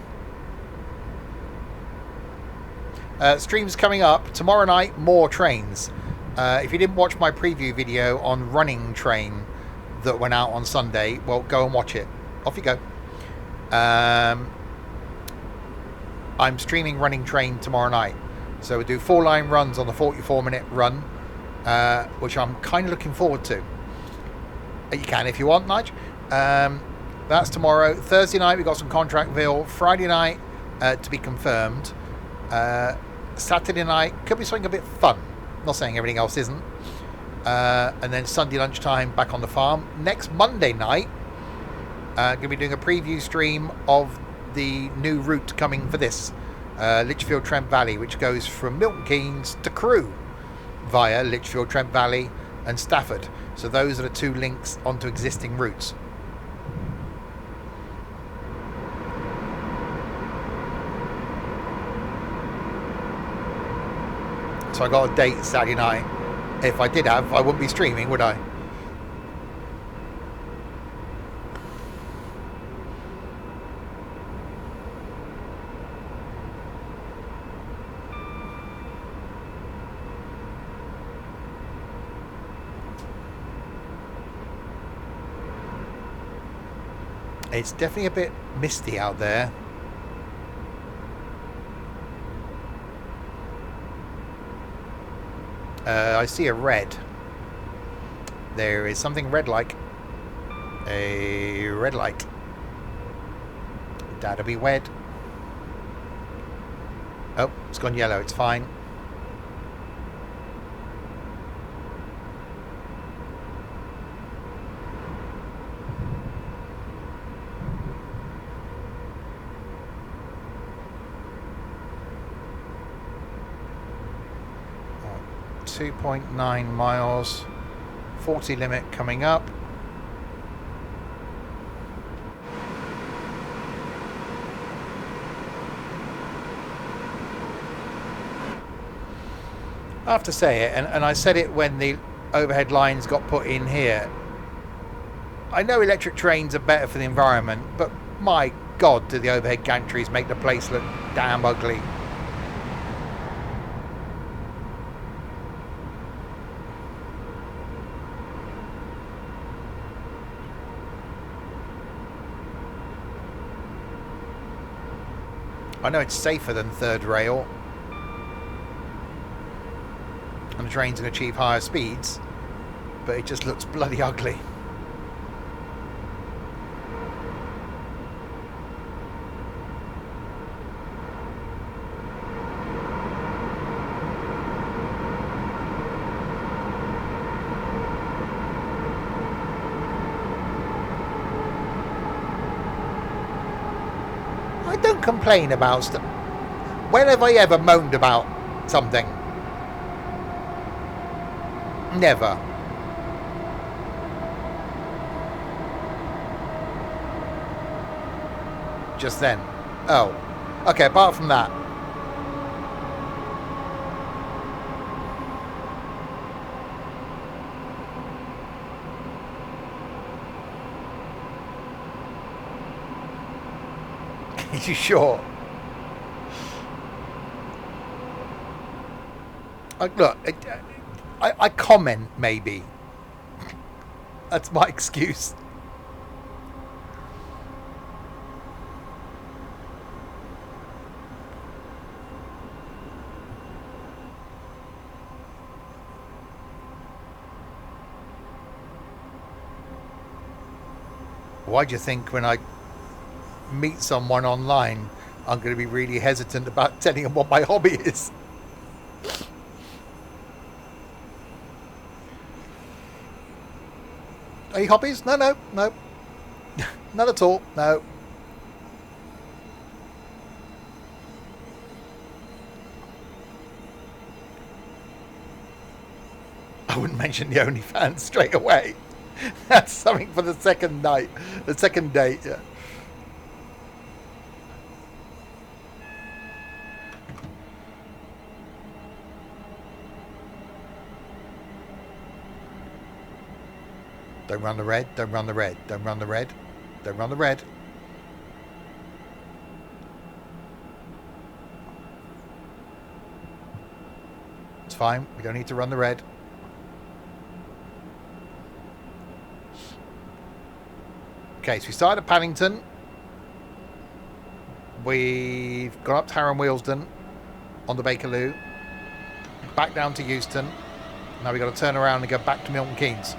Streams coming up tomorrow night. More trains. If you didn't watch my preview video on Running Train that went out on Sunday, well, go and watch it. Off you go. I'm streaming Running Train tomorrow night, so we do 4 line runs on the 44-minute run, which I'm kind of looking forward to. You can if you want, Nige. That's tomorrow. Thursday night we got some Contractville. Friday night to be confirmed. Saturday night could be something a bit fun. Not saying everything else isn't. And then Sunday lunchtime back on the farm. Next Monday night, going to be doing a preview stream of the new route coming for this Lichfield Trent Valley, which goes from Milton Keynes to Crewe via Lichfield Trent Valley and Stafford. So those are the 2 links onto existing routes. So I got a date Saturday night. If I did have, I wouldn't be streaming, would I? It's definitely a bit misty out there. I see a red. There is something red like. A red light. That'll be red. Oh, it's gone yellow. It's fine. Oh, 2.9 miles. 40 limit coming up. I have to say it, and I said it when the overhead lines got put in here. I know electric trains are better for the environment, but my God, do the overhead gantries make the place look damn ugly. I know it's safer than third rail, and the trains can achieve higher speeds, but it just looks bloody ugly. I don't complain about stuff. When have I ever moaned about something? Never. Just then. Oh. Okay, apart from that. Are you sure? Look, I comment maybe. That's my excuse. Why do you think when I meet someone online, I'm going to be really hesitant about telling them what my hobby is? Any hobbies? No. None at all. No. I wouldn't mention the OnlyFans straight away. That's something for the second night. The second date, yeah. Don't run the red, don't run the red, don't run the red, don't run the red. It's fine, we don't need to run the red. Okay, so we started at Paddington. We've gone up to Harrow and Wheelsden on the Bakerloo. Back down to Euston. Now we've got to turn around and go back to Milton Keynes.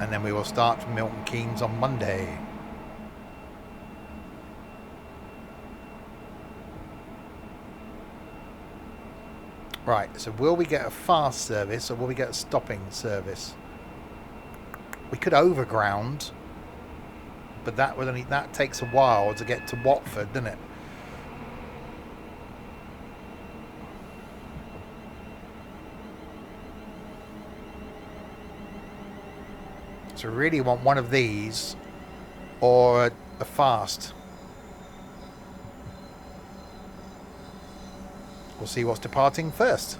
And then we will start from Milton Keynes on Monday. Right, so will we get a fast service or will we get a stopping service? We could overground, but that takes a while to get to Watford, doesn't it? So we really want one of these or a fast. We'll see what's departing first.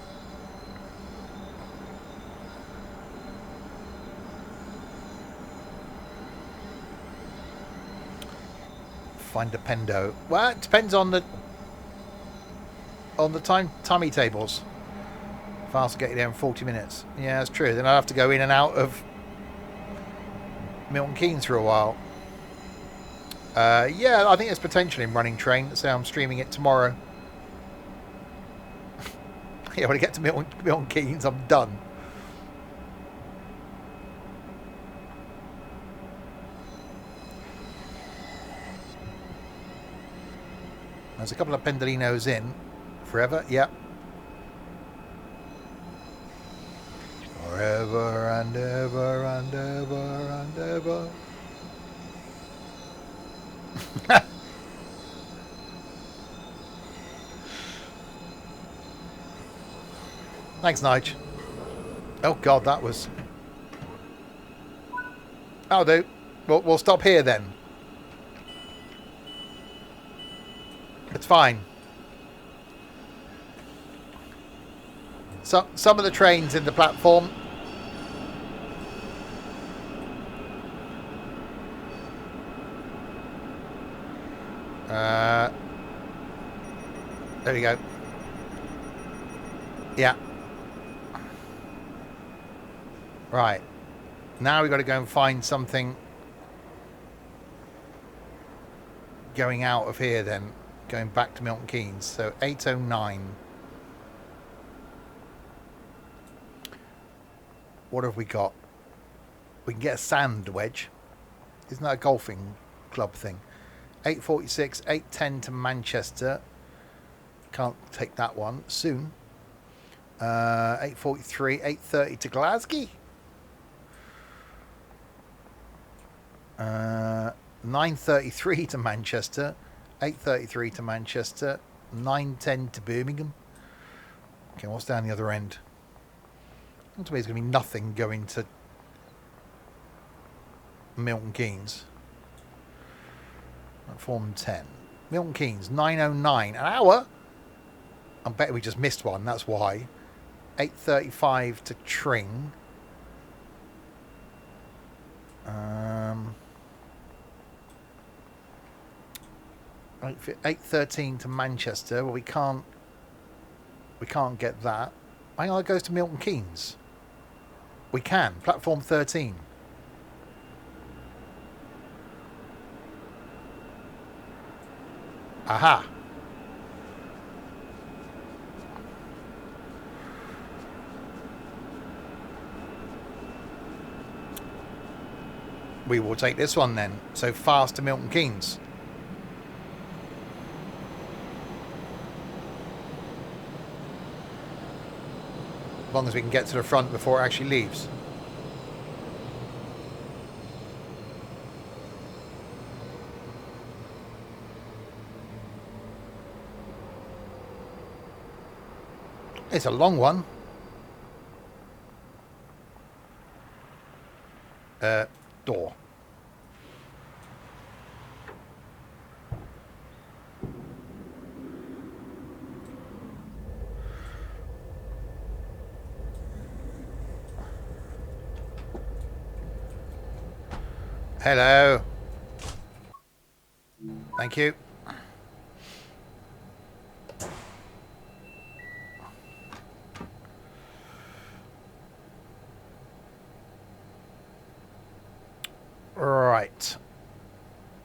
Find a Pendo. Well, it depends on the timey tables. Fast will get you there in 40 minutes. Yeah, that's true. Then I'll have to go in and out of Milton Keynes for a while. Yeah, I think there's potential in running train. Let's say I'm streaming it tomorrow. Yeah, when I get to Milton Keynes, I'm done. There's a couple of Pendolinos in. Forever, yep. Forever and ever and ever and ever. Thanks, Nige. Oh God, that was... I'll do. We'll stop here then. It's fine. So, some of the trains in the platform. There we go. Yeah. Right. Now we've got to go and find something going out of here then. Going back to Milton Keynes. So 8:09. What have we got? We can get a sand wedge. Isn't that a golfing club thing? 8:46, 8:10 to Manchester. Can't take that one. Soon. 8:43, 8:30 to Glasgow. 9:33 to Manchester. 8:33 to Manchester. 9:10 to Birmingham. Okay, what's down the other end? To me, there's going to be nothing going to Milton Keynes. Platform 10. Milton Keynes, 9:09. An hour? I bet we just missed one, that's why. 8:35 to Tring. 8:13 to Manchester. Well, we can't get that. Hang on, it goes to Milton Keynes. We can. Platform 13. Aha. We will take this one then. So fast to Milton Keynes. As long as we can get to the front before it actually leaves. It's a long one. Door. Hello. Thank you. Right.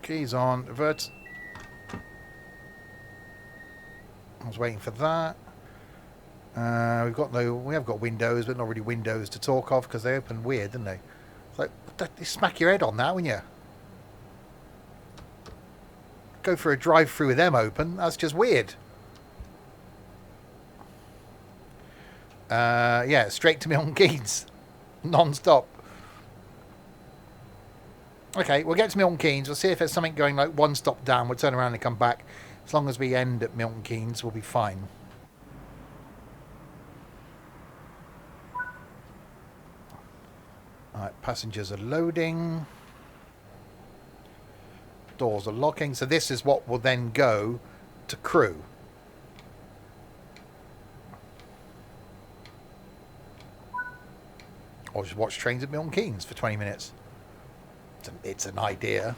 Keys on. Vert. I was waiting for that. We have got windows, but not really windows to talk of because they open weird, didn't they? It's like, you smack your head on that, wouldn't you? Go for a drive-through with them open. That's just weird. Yeah, straight to Milton Keynes. Non-stop. Okay, we'll get to Milton Keynes. We'll see if there's something going like one stop down. We'll turn around and come back. As long as we end at Milton Keynes, we'll be fine. Alright, passengers are loading. Doors are locking. So this is what will then go to crew. Or just watch trains at Milton Keynes for 20 minutes. It's an idea.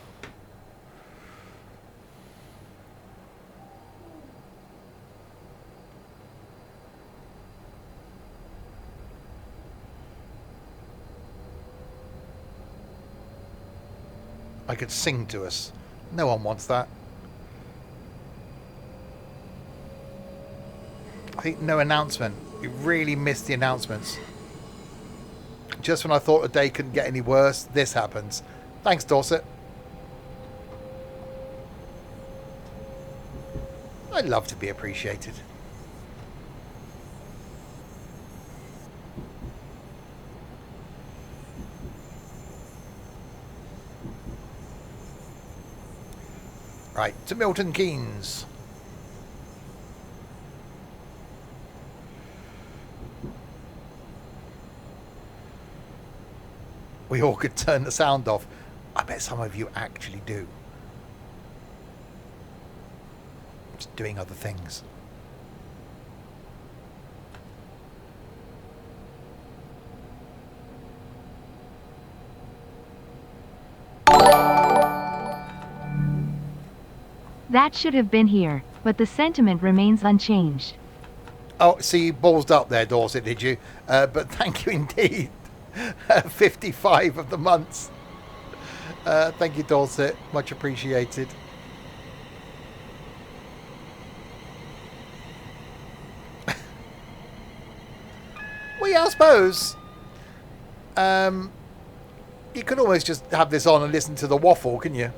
I could sing to us. No one wants that. I think no announcement. You really missed the announcements. Just when I thought the day couldn't get any worse, this happens. Thanks, Dorset. I love to be appreciated. Right, to Milton Keynes. We all could turn the sound off. I bet some of you actually do. Just doing other things. That should have been here, but the sentiment remains unchanged. Oh, so you ballsed up there, Dorset, did you? But thank you indeed. 55 of the months. Thank you, Dorset. Much appreciated. Well, yeah, I suppose you could almost just have this on and listen to the waffle, couldn't you?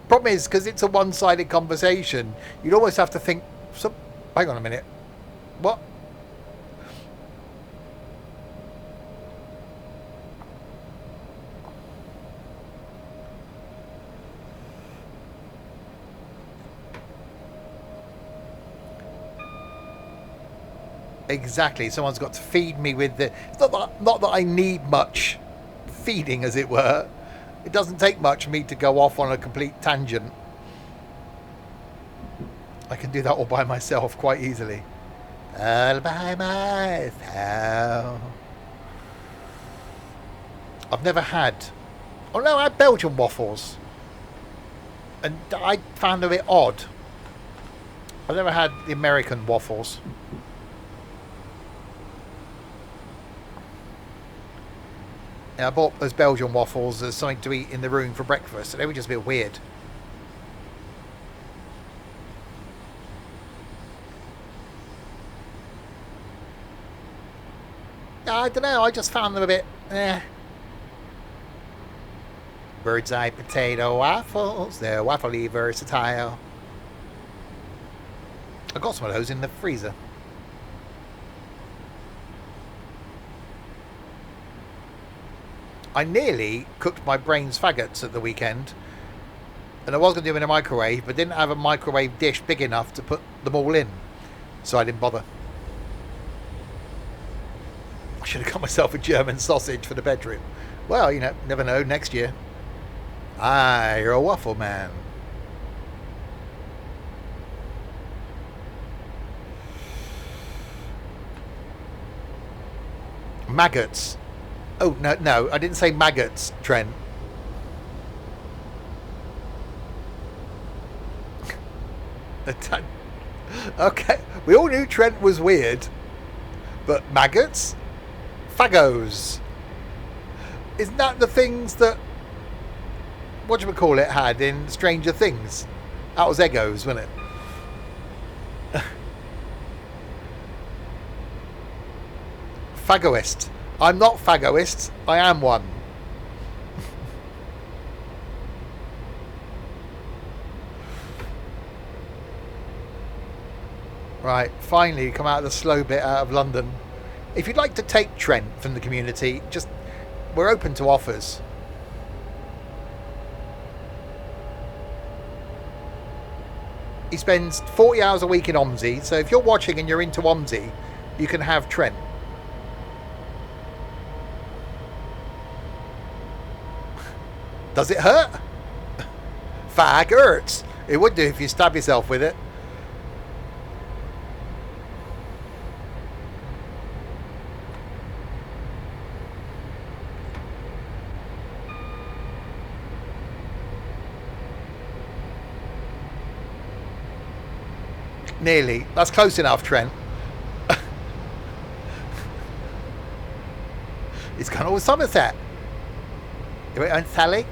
Problem is, because it's a one-sided conversation, you'd almost have to think, hang on a minute, what? Exactly. Someone's got to feed me with the... It's not that I need much feeding, as it were. It doesn't take much for me to go off on a complete tangent. I can do that all by myself quite easily. All by myself. I've never had... Oh no, I had Belgian waffles. And I found them a bit odd. I've never had the American waffles. And I bought those Belgian waffles as something to eat in the room for breakfast. And they were just a bit weird. I don't know, I just found them a bit... Bird's eye potato waffles. They're waffly versatile. I got some of those in the freezer. I nearly cooked my brains faggots at the weekend. And I was going to do them in a microwave, but didn't have a microwave dish big enough to put them all in. So I didn't bother. I should have got myself a German sausage for the bedroom. Well, you know, never know, next year. Ah, you're a waffle man. Maggots. Oh, no, I didn't say maggots, Trent. Okay, we all knew Trent was weird. But maggots? Fagos. Isn't that the things that whatchamacallit had in Stranger Things? That was Eggos, wasn't it? Fagoist. I'm not fagoist. I am one. Right, finally come out of the slow bit out of London. If you'd like to take Trent from the community, we're open to offers. He spends 40 hours a week in OMSI, so if you're watching and you're into OMSI, you can have Trent. Does it hurt? Fag hurts. It would do if you stab yourself with it. Nearly. That's close enough, Trent. It's gone all Somerset. You went on Sally?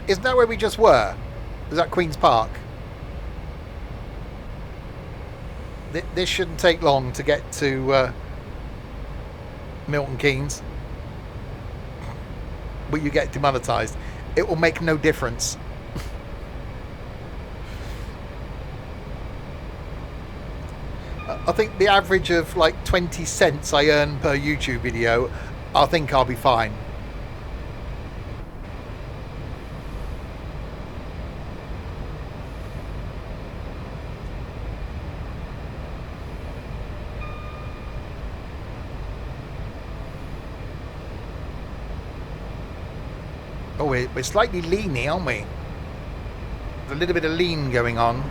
Isn't that where we just were? Was that Queen's Park? This shouldn't take long to get to Milton Keynes. But you get demonetised. It will make no difference. I think the average of like 20 cents I earn per YouTube video, I think I'll be fine. Oh, we're slightly leany, aren't we? There's a little bit of lean going on.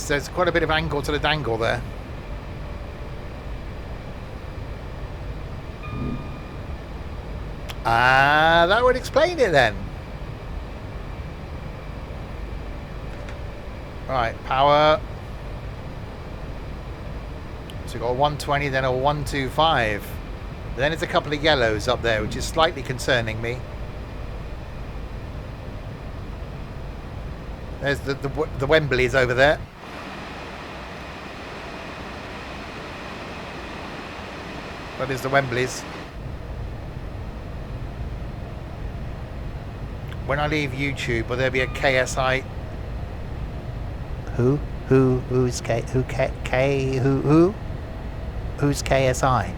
There's quite a bit of angle to the dangle there. Ah, that would explain it then. Right, power. So we've got a 120, then a 125. Then it's a couple of yellows up there, which is slightly concerning me. There's the Wembleys over there. That is the Wembleys. When I leave YouTube, will there be a KSI? Who's KSI?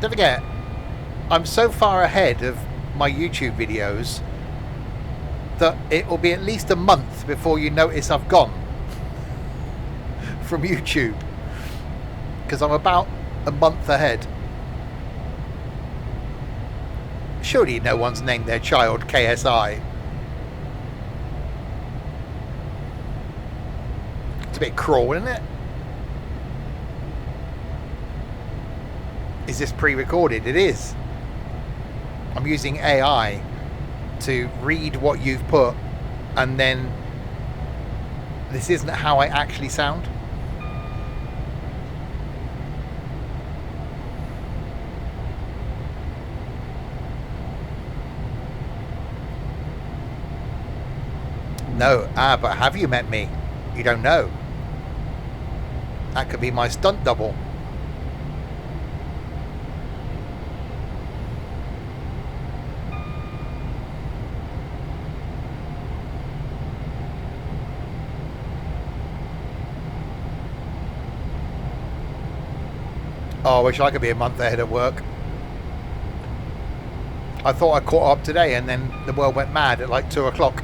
don't forget, I'm so far ahead of my YouTube videos that it will be at least a month before you notice I've gone from YouTube, because I'm about a month ahead. Surely no one's named their child KSI. It's a bit cruel, isn't it? Is this pre-recorded? It is. I'm using AI to read what you've put, and then this isn't how I actually sound. No, but have you met me? You don't know. That could be my stunt double. Oh, I wish I could be a month ahead of work. I thought I caught up today, and then the world went mad at like 2 o'clock.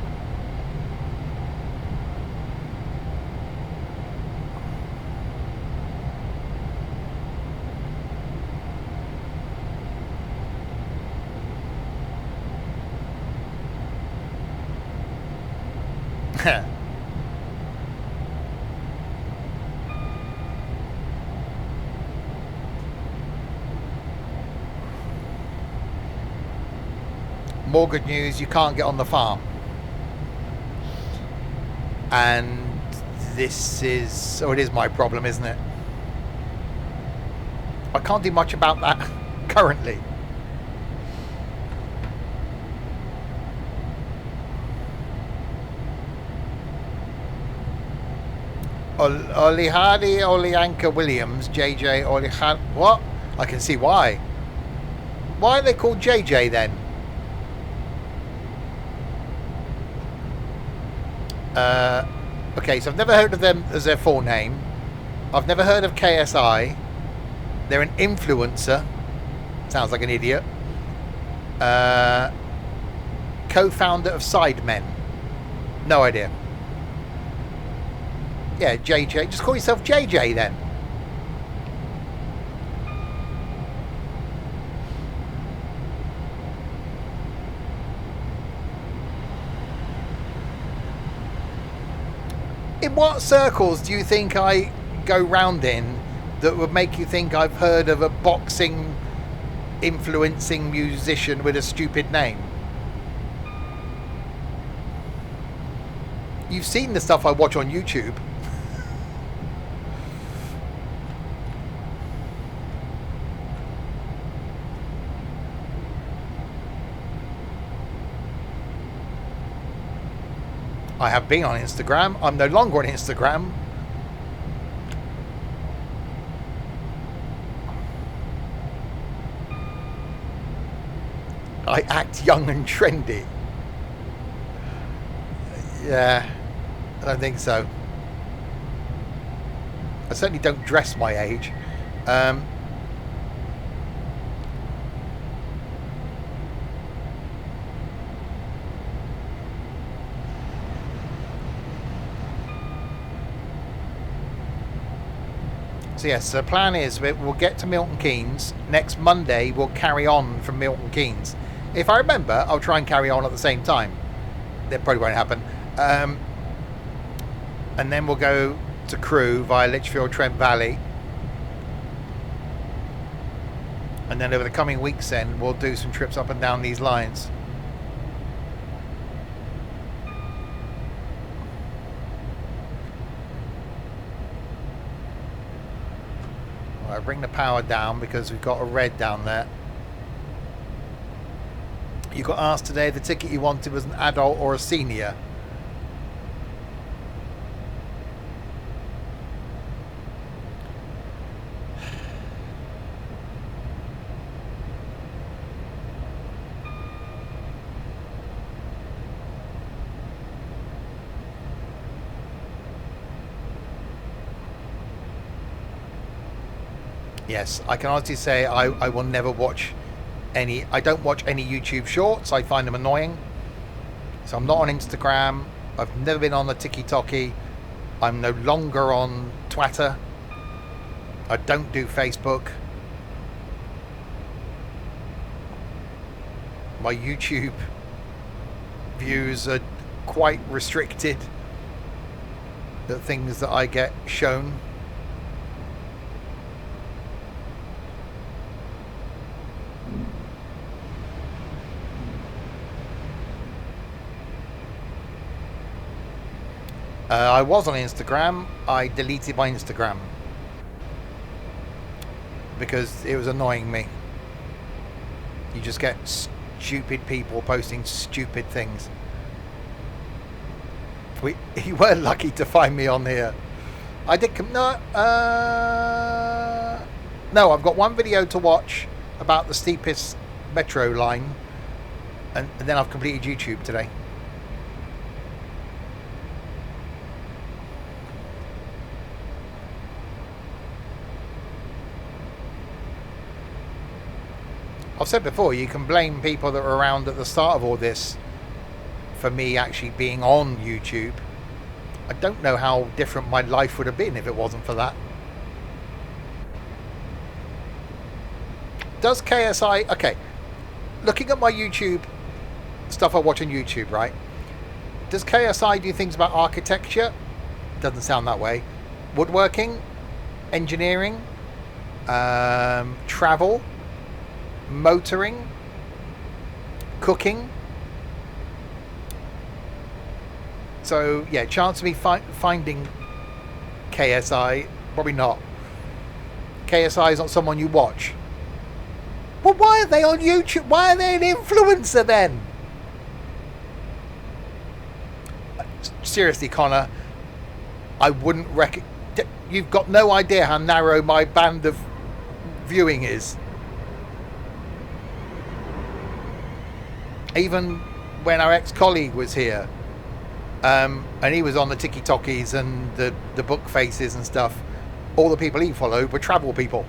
More good news, you can't get on the farm. And this is, oh, it is my problem, isn't it? I can't do much about that currently. Olihadi Olianka Williams, JJ Olihan. What? I can see why. Why are they called JJ then? Okay, so I've never heard of them as their full name. I've never heard of KSI. They're an influencer. Sounds like an idiot. Co-founder of Sidemen. No idea. Yeah, JJ. Just call yourself JJ then. In what circles do you think I go round in that would make you think I've heard of a boxing influencing musician with a stupid name? You've seen the stuff I watch on YouTube. I have been on Instagram. I'm no longer on Instagram. I act young and trendy. Yeah, I don't think so. I certainly don't dress my age. So yes, the plan is we'll get to Milton Keynes. Next Monday, we'll carry on from Milton Keynes. If I remember, I'll try and carry on at the same time. That probably won't happen. And then we'll go to Crewe via Lichfield, Trent Valley. And then over the coming weeks then, we'll do some trips up and down these lines. Alright, bring the power down because we've got a red down there. You got asked today if the ticket you wanted was an adult or a senior. Yes, I can honestly say I will never watch any. I don't watch any YouTube shorts. I find them annoying. So I'm not on Instagram. I've never been on the TikTok. I'm no longer on Twitter. I don't do Facebook. My YouTube views are quite restricted. The things that I get shown. I was on Instagram. I deleted my Instagram because it was annoying me. You just get stupid people posting stupid things. You were lucky to find me on here. I did no. No, I've got one video to watch about the steepest metro line, and then I've completed YouTube today. I've said before, you can blame people that were around at the start of all this for me actually being on YouTube. I don't know how different my life would have been if it wasn't for that. Does KSI... Okay, looking at my YouTube, stuff I watch on YouTube, right? Does KSI do things about architecture? Doesn't sound that way. Woodworking? Engineering? Travel? Motoring? Cooking? So, yeah, chance of me finding KSI, probably not. KSI is not someone you watch. Well, why are they on YouTube? Why are they an influencer then? Seriously, Connor, I wouldn't you've got no idea how narrow my band of viewing is. Even when our ex-colleague was here, and he was on the TikTokies and the book faces and stuff, all the people he followed were travel people.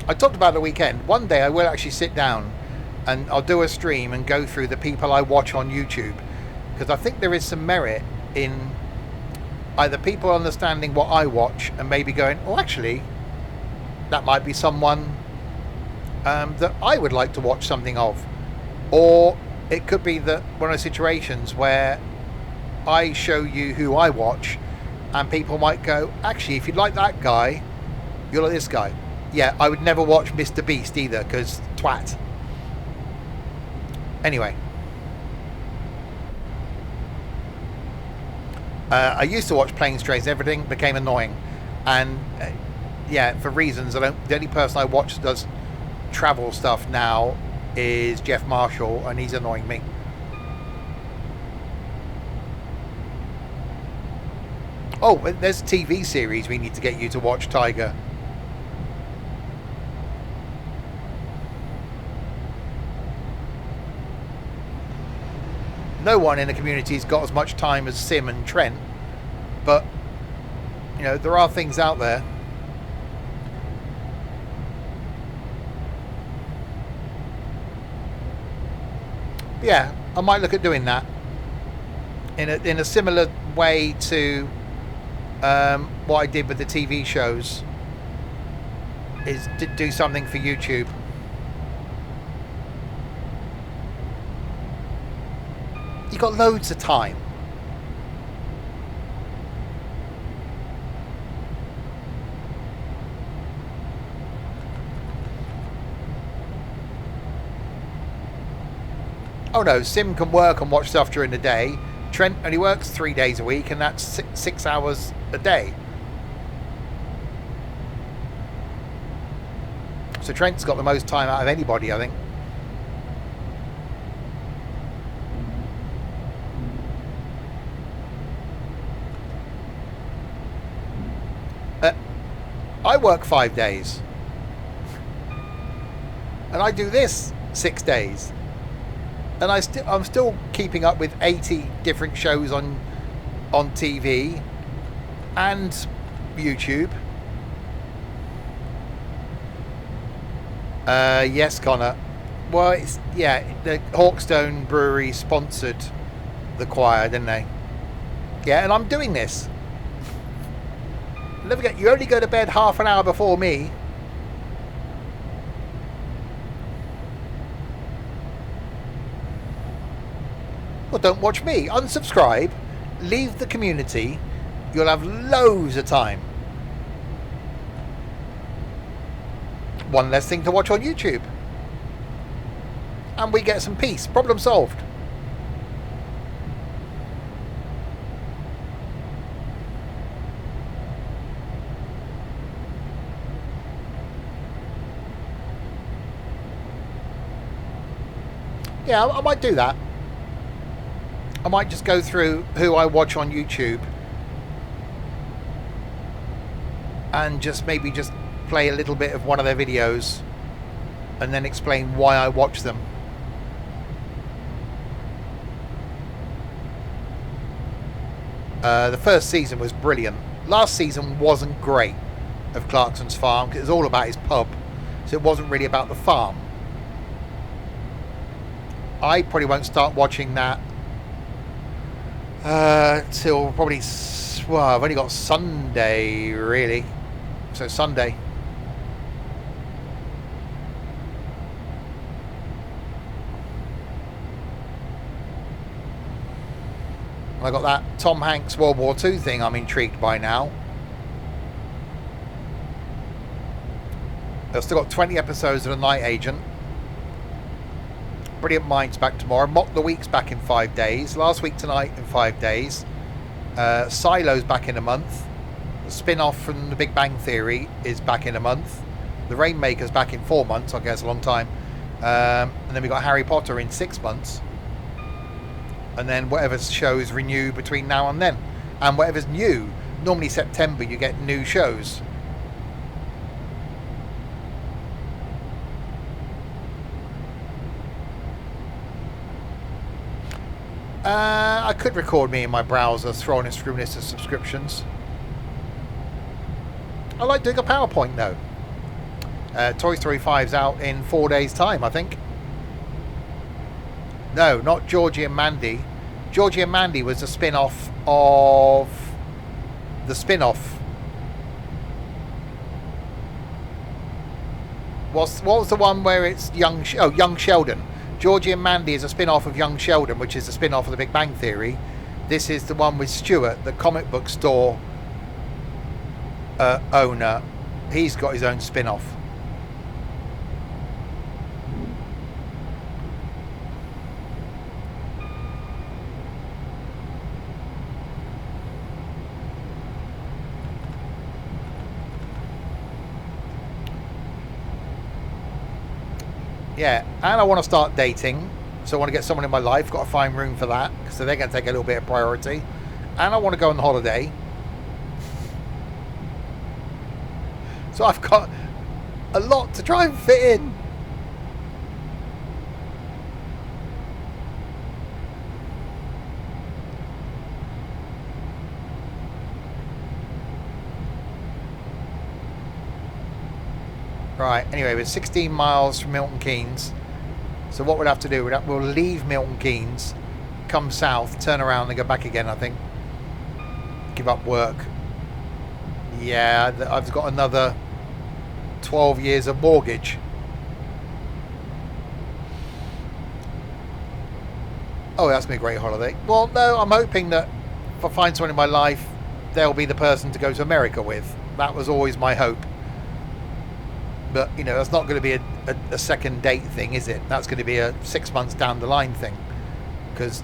I talked about the weekend. One day I will actually sit down and I'll do a stream and go through the people I watch on YouTube, because I think there is some merit in either people understanding what I watch and maybe going, oh, actually, that might be someone that I would like to watch something of. Or it could be that one of those situations where I show you who I watch and people might go, actually, if you like that guy, you'll like this guy. Yeah, I would never watch Mr. Beast either, because twat. Anyway. I used to watch Planes, Trains, Everything, became annoying. And yeah, for reasons the only person I watch that does travel stuff now is Jeff Marshall, and he's annoying me. Oh, there's a TV series we need to get you to watch, Tiger. No one in the community's got as much time as Sim and Trent, but you know, there are things out there. Yeah, I might look at doing that in a similar way to what I did with the TV shows, is to do something for YouTube. You got loads of time. Oh no, Sim can work and watch stuff during the day. Trent only works 3 days a week, and that's 6 hours a day. So Trent's got the most time out of anybody, I think. I work 5 days. And I do this 6 days. and I'm still keeping up with 80 different shows on TV and YouTube. Yes, Connor. Well, it's the Hawkstone Brewery sponsored the choir, didn't they? Yeah, and I'm doing this. Never forget, you only go to bed half an hour before me. Well, don't watch me. Unsubscribe. Leave the community. You'll have loads of time. One less thing to watch on YouTube. And we get some peace. Problem solved. Yeah, I might do that. I might just go through who I watch on YouTube and just maybe just play a little bit of one of their videos and then explain why I watch them. The first season was brilliant. Last season wasn't great of Clarkson's Farm because it was all about his pub, so it wasn't really about the farm. I probably won't start watching that till probably, well, I've only got Sunday really, so Sunday. I got that Tom Hanks World War II thing I'm intrigued by now. I've still got 20 episodes of The Night Agent. Brilliant Minds back tomorrow. Mock the Week's back in 5 days. Last Week Tonight in 5 days. Silo's back in a month. The spin-off from The Big Bang Theory is back in a month. The Rainmaker's back in 4 months. I guess a long time. And then we got Harry Potter in 6 months. And then whatever shows renew between now and then. And whatever's new. Normally September you get new shows. I could record me in my browser throwing a screw list of subscriptions. I like doing a PowerPoint though. Toy Story 5's out in 4 days time, I think. No, not Georgie and Mandy. Georgie and Mandy was a spin-off of the spin-off. What was the one where it's Young Sheldon? Georgie and Mandy is a spin-off of Young Sheldon, which is a spin-off of The Big Bang Theory. This is the one with Stuart, the comic book store owner. He's got his own spin-off. Yeah, and I want to start dating, so I want to get someone in my life. Got to find room for that, so they're going to take a little bit of priority. And I want to go on holiday, so I've got a lot to try and fit in. Right, anyway, we're 16 miles from Milton Keynes. So what we'll have to do, we'll leave Milton Keynes, come south, turn around and go back again, I think. Give up work. Yeah, I've got another 12 years of mortgage. Oh, that's been a great holiday. Well, no, I'm hoping that if I find someone in my life, they'll be the person to go to America with. That was always my hope. But, you know, that's not going to be a second date thing, is it? That's going to be a 6 months down the line thing. Because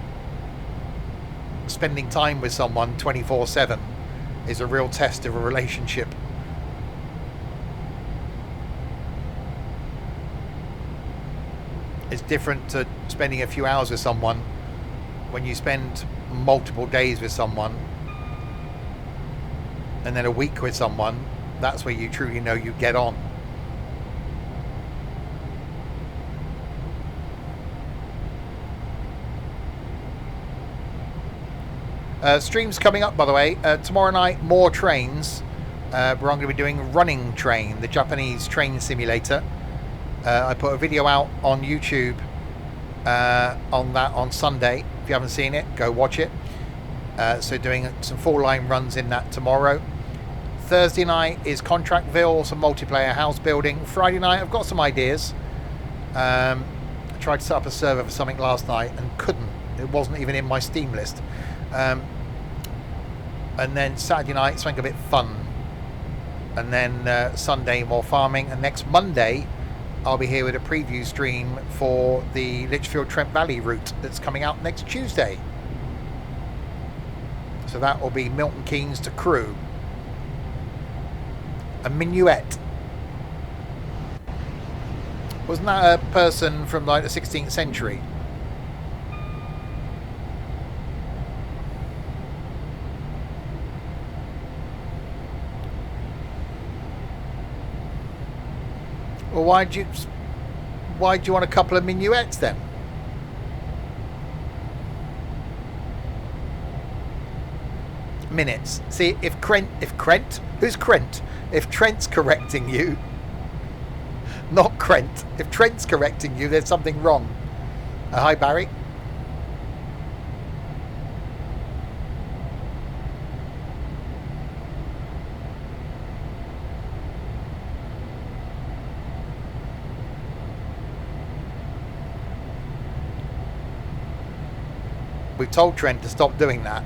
spending time with someone 24/7 is a real test of a relationship. It's different to spending a few hours with someone. When you spend multiple days with someone and then a week with someone, that's where you truly know you get on. Streams coming up, by the way. Tomorrow night, more trains. We're going to be doing Running Train, the Japanese train simulator. I put a video out on YouTube on that on Sunday. If you haven't seen it, go watch it. So doing some full line runs in that tomorrow. Thursday night is Contractville, some multiplayer house building. Friday night, I've got some ideas. I tried to set up a server for something last night and couldn't. It wasn't even in my Steam list. And then Saturday night, something a bit fun. And then Sunday, more farming. And next Monday, I'll be here with a preview stream for the Lichfield Trent Valley route that's coming out next Tuesday. So that will be Milton Keynes to Crewe. A minuet. Wasn't that a person from like the 16th century? Well, why do you want a couple of minuets then? Minutes. See, if who's Krent? If Trent's correcting you, not Krent. If Trent's correcting you, there's something wrong. Hi, Barry. We've told Trent to stop doing that.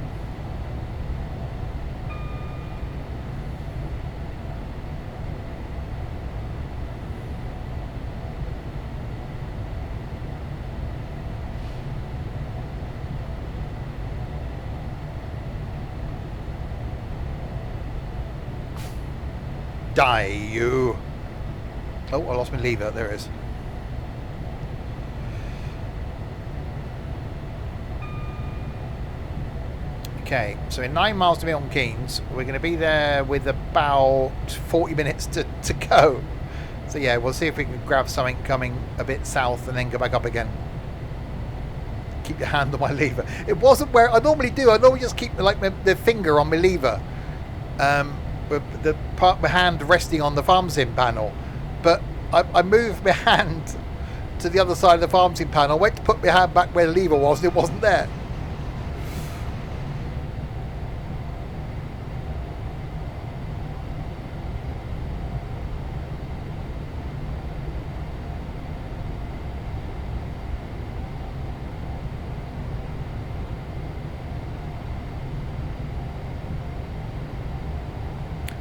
Die, you. Oh, I lost my lever. There it is. Okay, so in 9 miles to Milton Keynes, we're going to be there with about 40 minutes to go. So yeah, we'll see if we can grab something coming a bit south and then go back up again. Keep your hand on my lever. It wasn't where I normally do. I normally just keep like the finger on my lever. With the part of my hand resting on the farm sim panel. But I moved my hand to the other side of the farm sim panel, went to put my hand back where the lever was, and it wasn't there.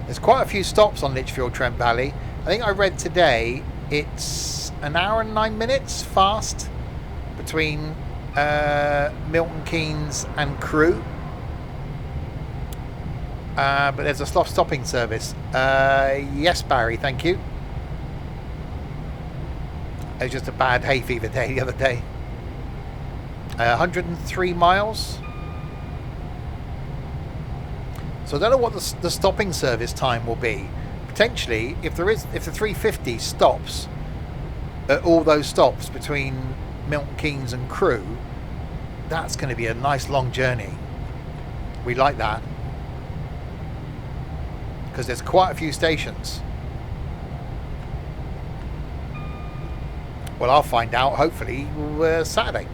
There's quite a few stops on Lichfield Trent Valley. I think I read today it's an hour and 9 minutes fast between Milton Keynes and Crewe. But there's a stopping service. Yes, Barry, thank you. It was just a bad hay fever day the other day. 103 miles. So I don't know what the stopping service time will be. Potentially, if the 350 stops at all those stops between Milton Keynes and Crewe, that's going to be a nice long journey. We like that because there's quite a few stations. Well, I'll find out hopefully Saturday.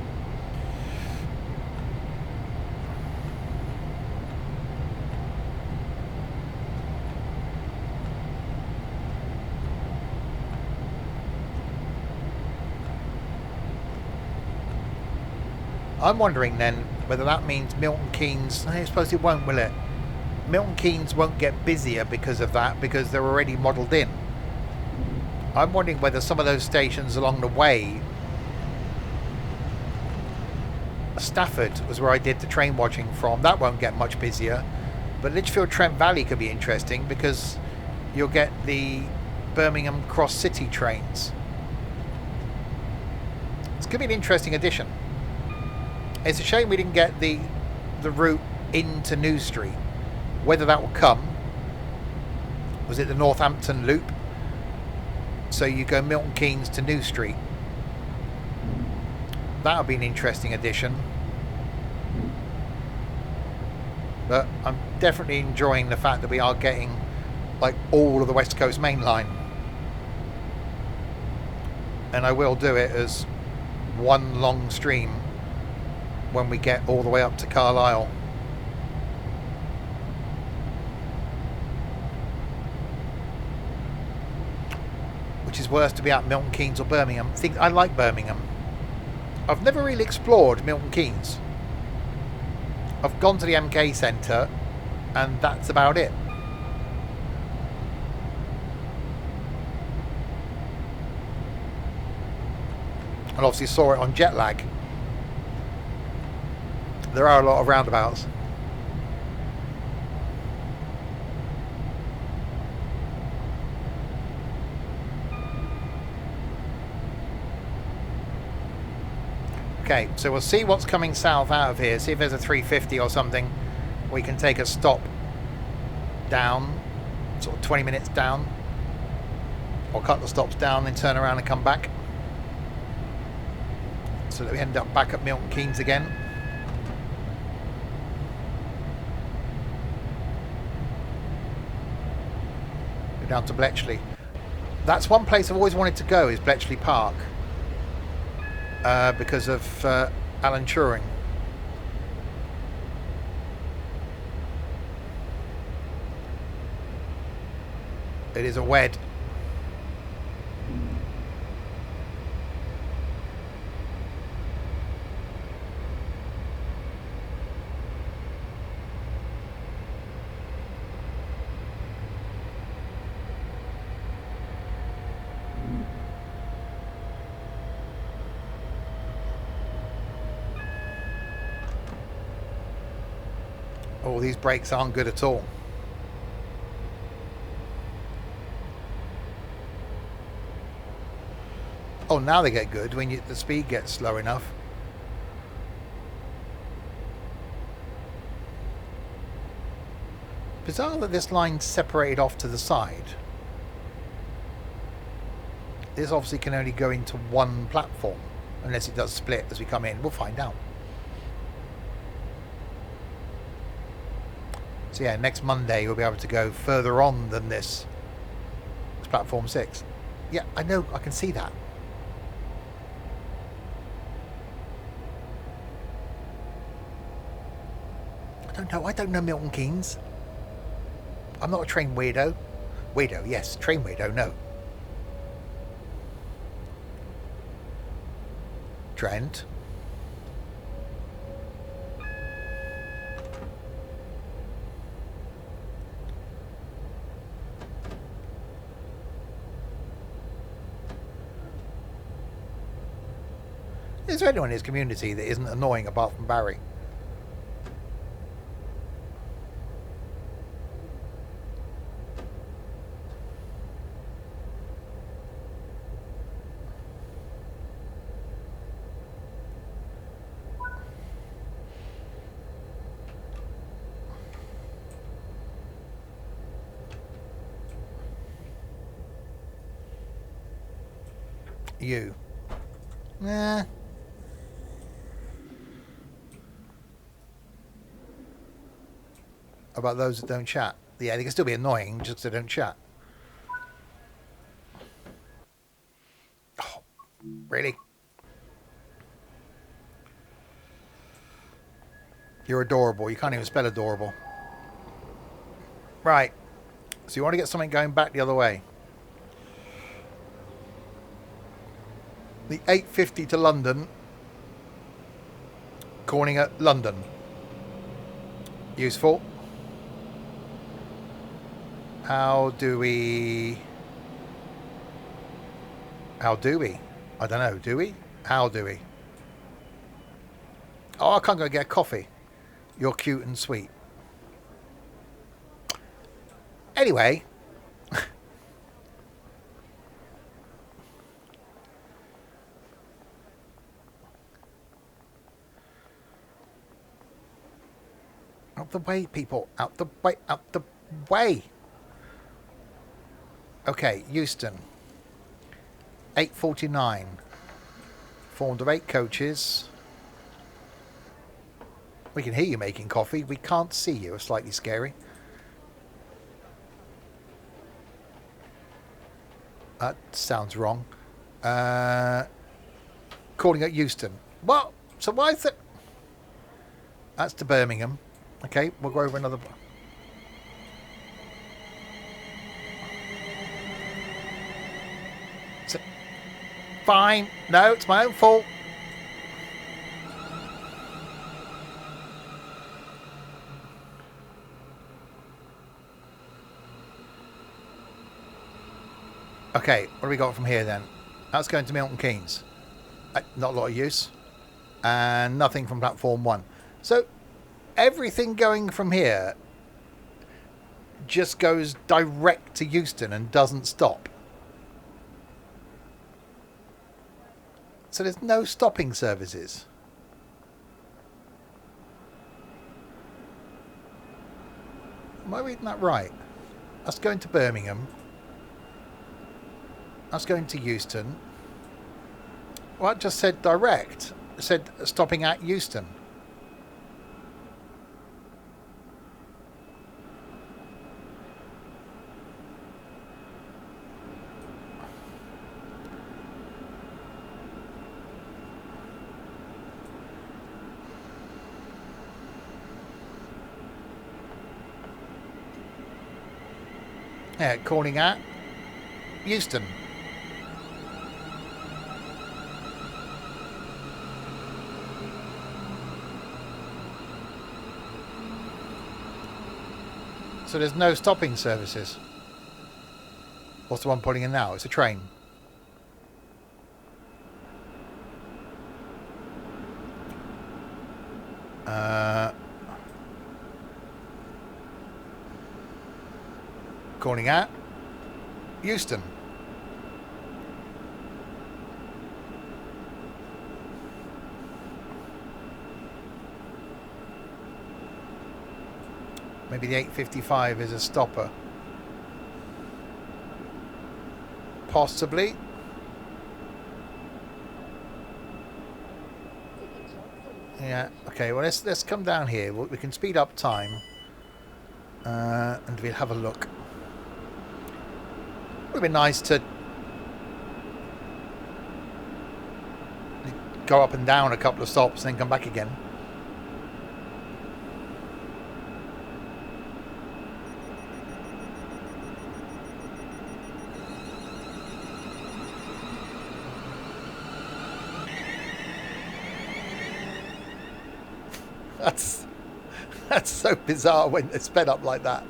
I'm wondering then whether that means Milton Keynes, I suppose it won't, will it? Milton Keynes won't get busier because of that, because they're already modelled in. I'm wondering whether some of those stations along the way, Stafford was where I did the train watching from, that won't get much busier. But Lichfield Trent Valley could be interesting because you'll get the Birmingham Cross City trains. It's going to be an interesting addition. It's a shame we didn't get the route into New Street. Whether that will come. Was it the Northampton loop? So you go Milton Keynes to New Street. That would be an interesting addition. But I'm definitely enjoying the fact that we are getting like all of the West Coast Main Line. And I will do it as one long stream when we get all the way up to Carlisle. Which is worse, to be at Milton Keynes or Birmingham. I like Birmingham. I've never really explored Milton Keynes. I've gone to the MK Centre and that's about it. And obviously saw it on jet lag. There are a lot of roundabouts. Okay, so we'll see what's coming south out of here. See if there's a 350 or something. We can take a stop down, sort of 20 minutes down. Or cut the stops down, then turn around and come back. So that we end up back at Milton Keynes again. Go down to Bletchley. That's one place I've always wanted to go, is Bletchley Park. Because of Alan Turing. It is a wed. Oh, these brakes aren't good at all. Oh, now they get good when the speed gets slow enough. Bizarre that this line's separated off to the side. This obviously can only go into one platform, unless it does split as we come in. We'll find out. So yeah, next Monday we'll be able to go further on than this. It's platform 6. Yeah, I know, I can see that. I don't know Milton Keynes. I'm not a train weirdo. Weirdo, yes. Train weirdo, no. Trent. Is there anyone in his community that isn't annoying apart from Barry? You. Nah. About those that don't chat. Yeah, they can still be annoying just because they don't chat. Oh, really? You're adorable. You can't even spell adorable. Right. So you want to get something going back the other way. The 8:50 to London. Corning at London. Useful. How do we? I don't know. Do we? How do we? Oh, I can't go get a coffee. You're cute and sweet. Anyway. Out the way, people. Out the way. Out the way. Okay, Euston. 8:49. Formed of 8 coaches. We can hear you making coffee. We can't see you. It's slightly scary. That sounds wrong. Calling at Euston. What? So why is that? That's to Birmingham. Okay, we'll go over another. Fine. No, it's my own fault. Okay, what do we got from here then? That's going to Milton Keynes. Not a lot of use. And nothing from platform 1. So everything going from here just goes direct to Euston and doesn't stop. So there's no stopping services. Am I reading that right? That's going to Birmingham. That's going to Euston. Well, it just said direct. It said stopping at Euston. Yeah, calling at Euston. So there's no stopping services. What's the one pulling in now? It's a train. Calling at Euston. Maybe the 8:55 is a stopper. Possibly. Yeah. Okay. Well, let's come down here. We can speed up time, and we'll have a look. It would be nice to go up and down a couple of stops and then come back again. That's so bizarre when it's sped up like that.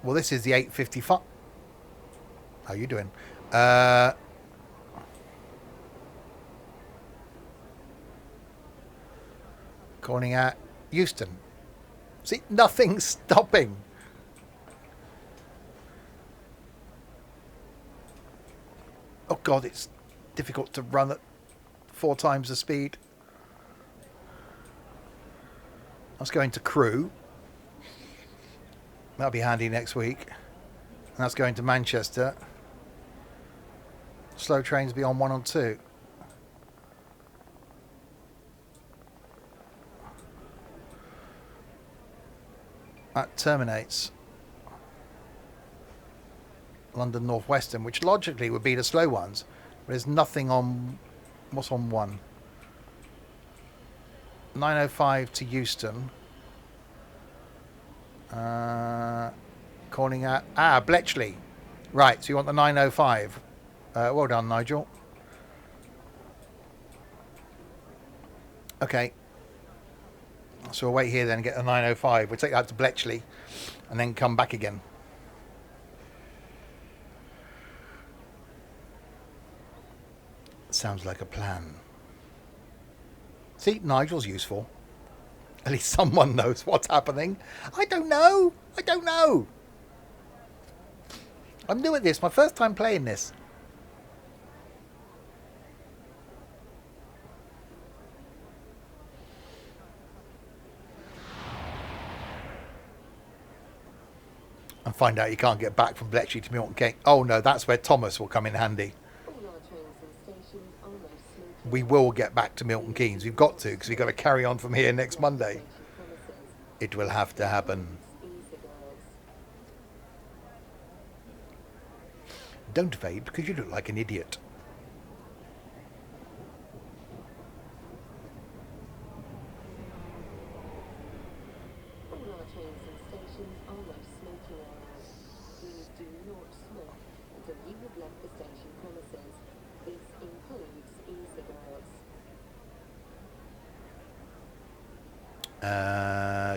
Well, this is the 8:55. How you doing? Calling at Euston. See, nothing's stopping. Oh God, it's difficult to run at 4 times the speed. That's going to Crewe. That'll be handy next week. And that's going to Manchester. Slow trains be on 1 or 2. That terminates London North Western, which logically would be the slow ones. But there's nothing on... What's on 1? 9:05 to Euston. Calling at... Bletchley. Right, so you want the 9:05. Well done, Nigel. Okay. So we'll wait here then and get the 9:05. We'll take that to Bletchley and then come back again. Sounds like a plan. See, Nigel's useful. At least someone knows what's happening. I don't know. I don't know. I'm new at this. My first time playing this. find out you can't get back from Bletchley to Milton Keynes. Oh no, that's where Thomas will come in handy. All our trains and stations are most smoothly We will get back to Milton Keynes. We've got to, because we've got to carry on from here next Monday. station premises. It will have to happen. E-cigarettes. Don't vape, because you look like an idiot. All our trains and stations are most smoking areas. Please do not smoke until you have left the station premises. This includes e-cigarettes.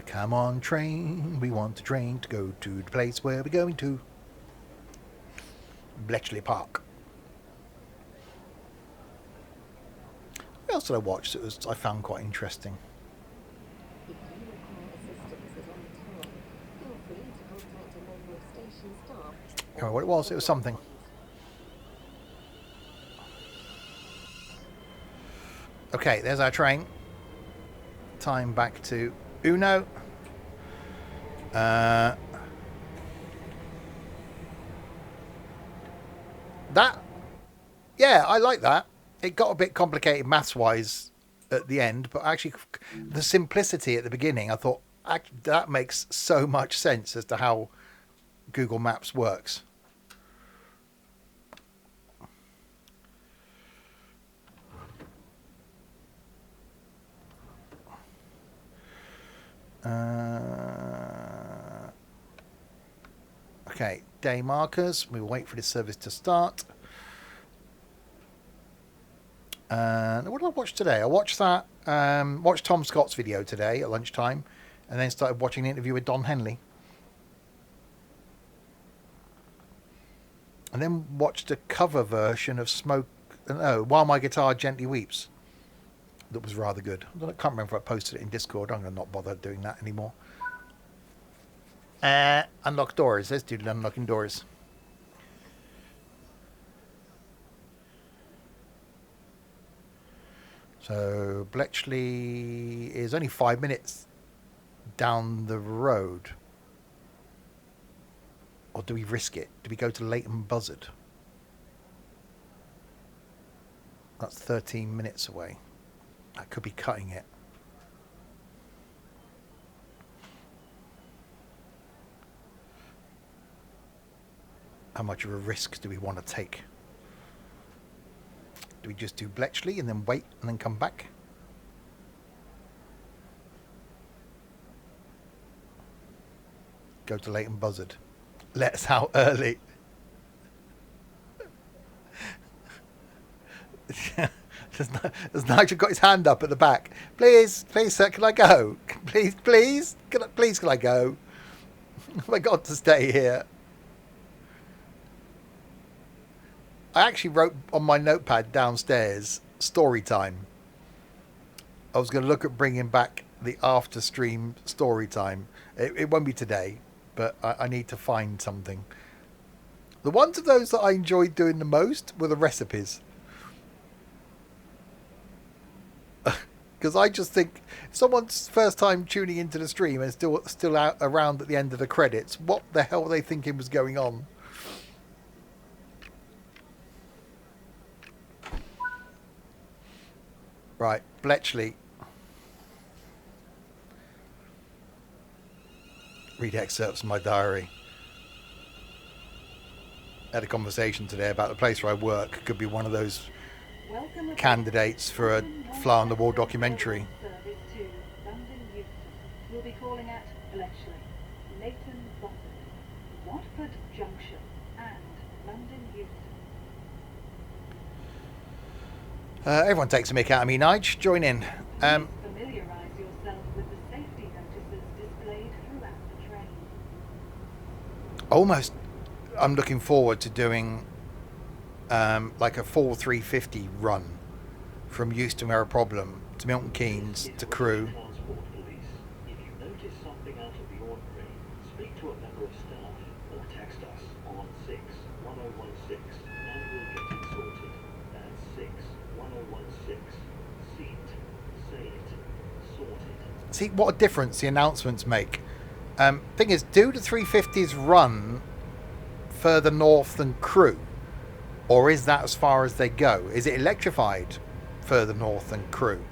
Come on, train. We want the train to go to the place where we're going to. Bletchley Park. What else did I watch that I found quite interesting? If you require assistance at any time, feel free to contact a member of station staff. I can't remember what it was. It was something. Okay, there's our train. Time back to Uno. Yeah, I like that. It got a bit complicated maths-wise at the end, but actually the simplicity at the beginning, I thought that makes so much sense as to how Google Maps works. Okay, day markers. We'll wait for the service to start. What did I watch today? I watched that. Watched Tom Scott's video today at lunchtime, and then started watching an interview with Don Henley. And then watched a cover version of While My Guitar Gently Weeps. That was rather good. I can't remember if I posted it in Discord. I'm going to not bother doing that anymore. Unlock doors. Let's do the unlocking doors. So Bletchley is only 5 minutes down the road. Or do we risk it? Do we go to Leighton Buzzard? That's 13 minutes away. That could be cutting it. How much of a risk do we want to take? Do we just do Bletchley and then wait and then come back? Go to Leighton Buzzard. Let us out early. There's Nigel got his hand up at the back. Please, sir, can I go? Please, can I go? Have I got to stay here? I actually wrote on my notepad downstairs, story time. I was going to look at bringing back the after stream story time. It won't be today, but I need to find something. The ones of those that I enjoyed doing the most were the recipes. Because I just think if someone's first time tuning into the stream and still out around at the end of the credits, what the hell were they thinking was going on? Right, Bletchley. Read excerpts from my diary. Had a conversation today about the place where I work. Could be one of those candidates for a fly on the wall documentary. Service to London Euston. We'll be calling at Bletchley, Leighton Buzzard, Watford Junction, and London Euston. Everyone takes a mick out of me, Nige. Join in. Familiarise yourself with the safety notices displayed throughout the train. Almost, I'm looking forward to doing like a full 350 run from Euston Where a Problem to Milton Keynes to Crewe. Transport Police. If you notice something out of the ordinary, speak to a member of staff or text us on 61016 and we'll get it sorted. That's 61016. See it, say it, sorted. See what a difference the announcements make. Thing is, do the 350s run further north than Crewe? Or is that as far as they go? Is it electrified further north than Crewe?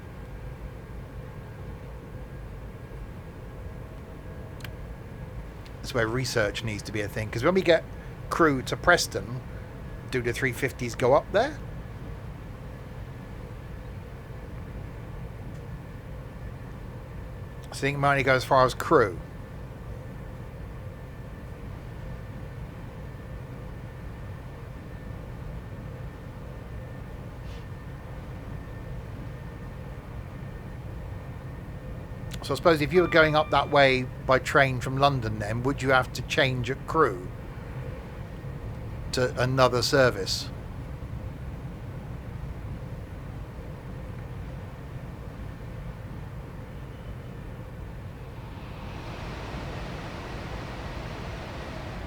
That's where research needs to be a thing. Because when we get Crewe to Preston, do the 350s go up there? I think it might only go as far as Crewe. So I suppose if you were going up that way by train from London, then would you have to change at Crewe to another service?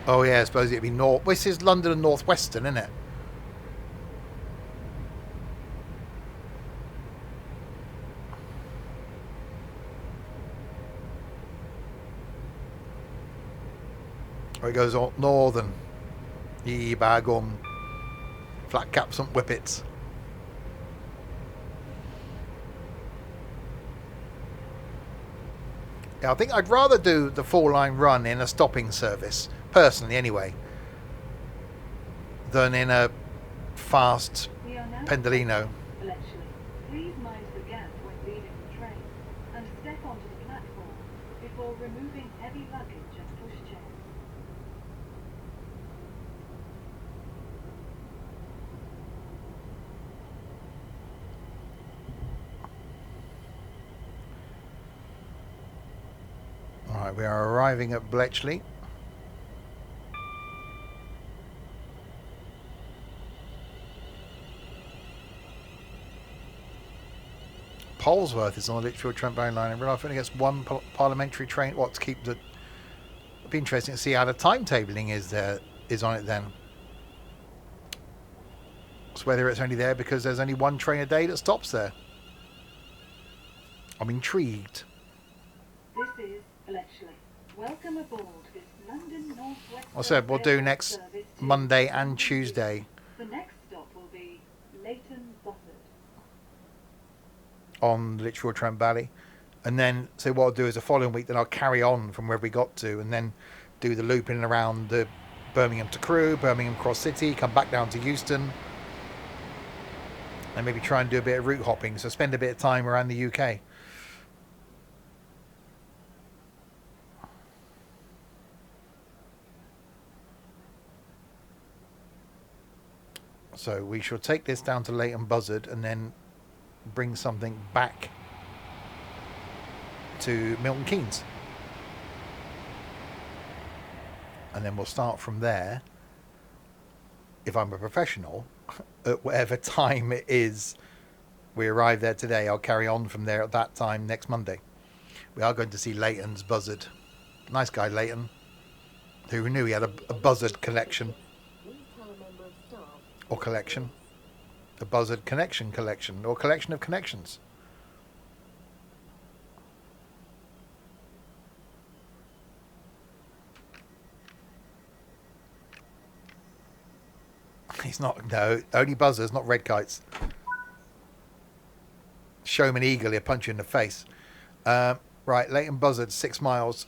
Oh yeah, I suppose it'd be north. This is London and North Western, isn't it? Or it goes on northern. Yee bagum. Flat caps and whippets. Yeah, I think I'd rather do the 4-line run in a stopping service, personally anyway, than in a fast We are now Pendolino. Bletchley. Please mind the gap when leaving the train and step onto the platform before removing heavy luggage and pushchairs. Alright, we are arriving at Bletchley. Polesworth is on the Lichfield Trent Bound line. I realise I only gets one parliamentary train. What to keep the? It'd be interesting to see how the timetabling is on it then. So whether it's only there because there's only one train a day that stops there. I'm intrigued. This is Bletchley. Welcome aboard this London North Western. I said we'll do Railway next service to Monday and London Tuesday The next stop will be Leighton Buzzard. on the Lichfield Trent Valley, and then so what I'll do is the following week then I'll carry on from where we got to and then do the loop in and around the Birmingham to Crewe, Birmingham Cross City, come back down to Euston, and maybe try and do a bit of route hopping, so spend a bit of time around the UK. So we shall take this down to Leighton Buzzard and then bring something back to Milton Keynes. And then we'll start from there. If I'm a professional, at whatever time it is we arrive there today, I'll carry on from there at that time next Monday. We are going to see Leighton's Buzzard. Nice guy, Leighton. Who knew he had a Buzzard collection. Please tell a member of staff. Or collection. A Buzzard connection collection. Or collection of connections. He's not, no, only buzzers, not red kites. Show him an eagle, he'll punch you in the face. Right, Leighton Buzzard, 6 miles.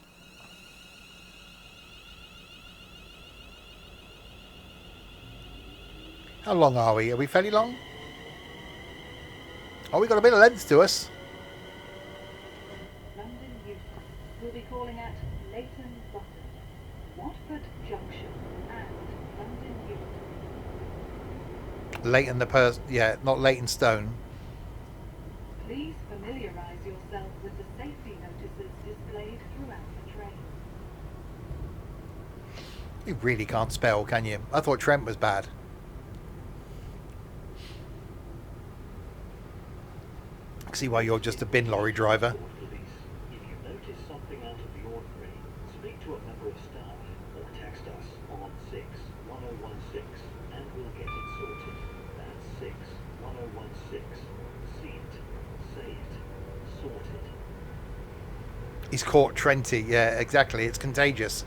How long are we? Are we fairly long? Oh, we got a bit of length to us. London Euston. We'll be calling at Leighton Buzzard, Watford Junction, and London Euston. Leighton the yeah, not Leighton Stone. Please familiarise yourself with the safety notices displayed throughout the train. You really can't spell, can you? I thought Trent was bad. I can see why you're just a bin lorry driver. Police. If you notice something out of the ordinary, speak to a member of staff or text us on 61016 and we'll get it sorted. That's 61016. See it, say it, sorted. He's caught Trenty. Yeah, exactly. It's contagious.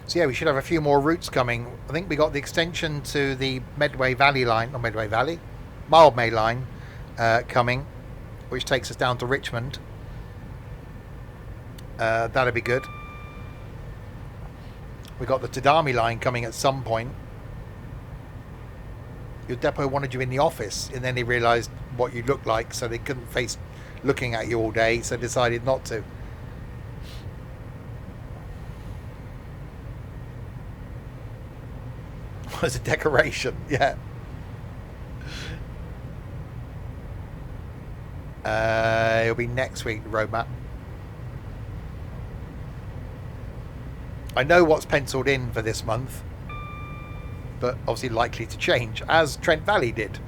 So yeah, we should have a few more routes coming. I think we got the extension to the Medway Valley line, or Medway Valley, Mildmay line coming, which takes us down to Richmond. That'll be good. We got the Tadami line coming at some point. Your depot wanted you in the office, and then they realised what you looked like, so they couldn't face looking at you all day, so decided not to. As a decoration, yeah. It'll be next week, the roadmap. I know what's penciled in for this month, but obviously likely to change, as Trent Valley did.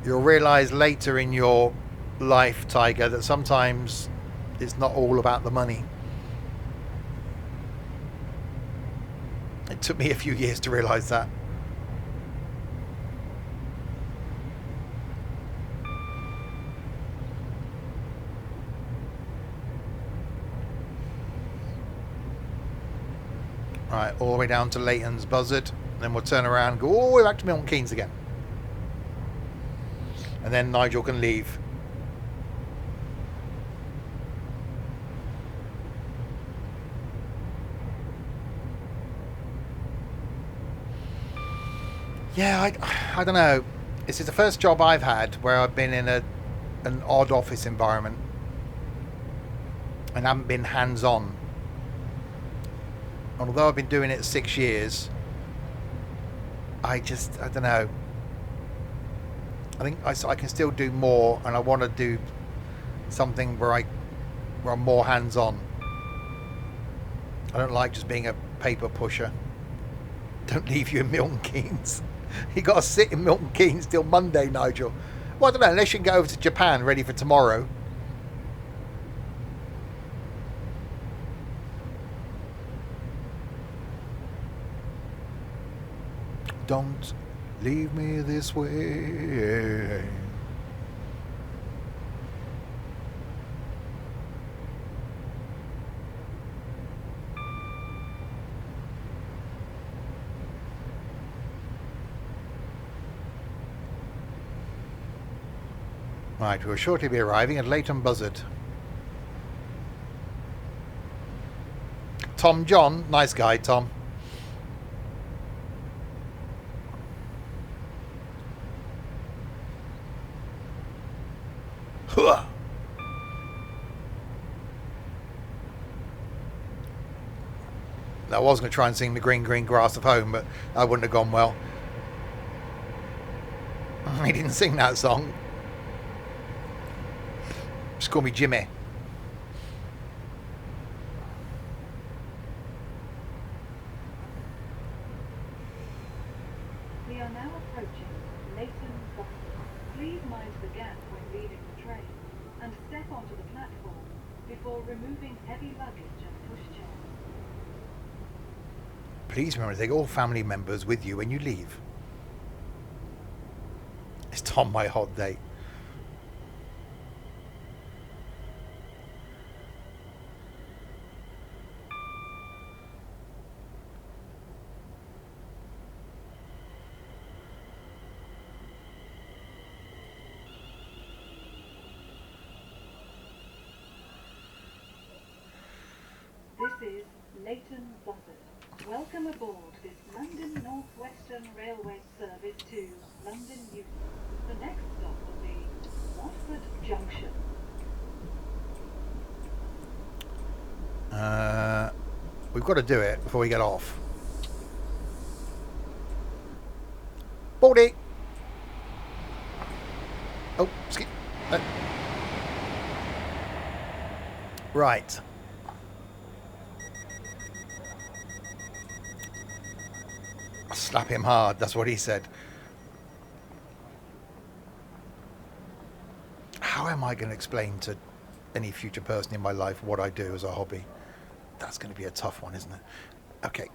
You'll realise later in your life, Tiger, that sometimes it's not all about the money. It took me a few years to realise that. Right, all the way down to Leighton's Buzzard. Then we'll turn around and go all the way back to Milton Keynes again. And then Nigel can leave. Yeah, I don't know. This is the first job I've had where I've been in an odd office environment and haven't been hands-on. And although I've been doing it 6 years, I don't know. I think I can still do more, and I want to do something where I'm more hands-on. I don't like just being a paper pusher. Don't leave you in Milton Keynes. You got to sit in Milton Keynes till Monday, Nigel. Well, I don't know, unless you can go over to Japan ready for tomorrow. Don't leave me this way. Right, we'll shortly be arriving at Leighton Buzzard. Tom John, nice guy, Tom. Huh. I was going to try and sing The Green, Green Grass of Home, but that wouldn't have gone well. He didn't sing that song. Just call me Jimmy. We are now approaching Leighton Buzzard. Please mind the gap when leaving the train and step onto the platform before removing heavy luggage and pushchairs. Please remember to take all family members with you when you leave. It's Tom, my hot date. This is Leighton Buzzard. Welcome aboard this London North Western Railway service to London Euston. The next stop will be Watford Junction. We've got to do it before we get off. Baldy! Oh, skip. Right. Slap him hard, that's what he said. How am I going to explain to any future person in my life what I do as a hobby. That's going to be a tough one, isn't it? Okay.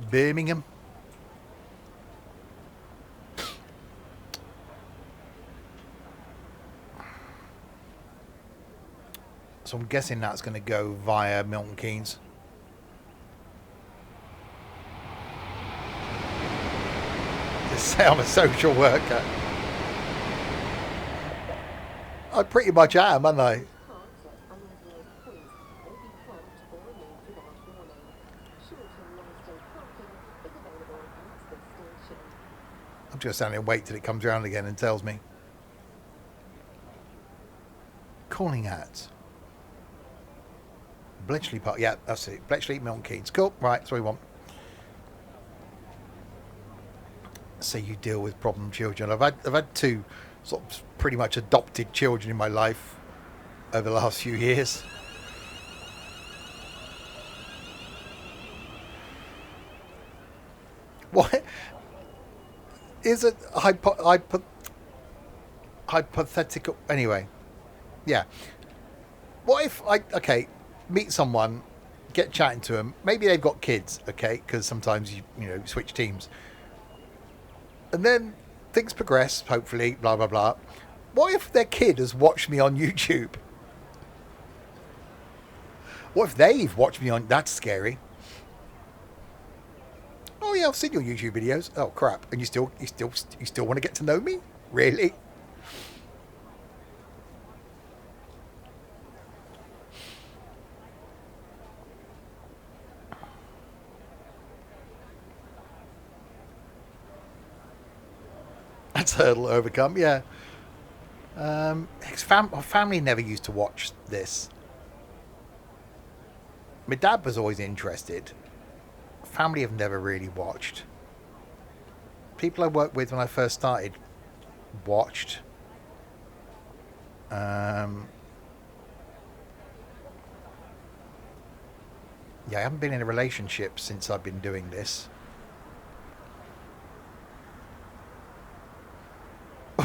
Birmingham. So I'm guessing that's going to go via Milton Keynes. Just say I'm a social worker. I pretty much am, aren't I? Parks at unauthorized points may be clamped or removed without warning. Short and long-stay parking is available at this station. I'm just standing and wait till it comes around again and tells me. Calling ads. Bletchley Park. Yeah, that's it. Bletchley, Milton Keynes. Cool. Right, that's what we want. So you deal with problem children. I've had two sort of pretty much adopted children in my life over the last few years. What is it? Hypothetical. Anyway, yeah. What if I meet someone, get chatting to them? Maybe they've got kids, okay? Because sometimes you switch teams, and then things progress. Hopefully, blah blah blah. What if their kid has watched me on YouTube? What if they've watched me on? That's scary. Oh yeah, I've seen your YouTube videos. Oh crap! And you still want to get to know me? Really? That's a hurdle to overcome. Yeah. My family never used to watch this. My dad was always interested. Family have never really watched. People I worked with when I first started watched. Yeah, I haven't been in a relationship since I've been doing this.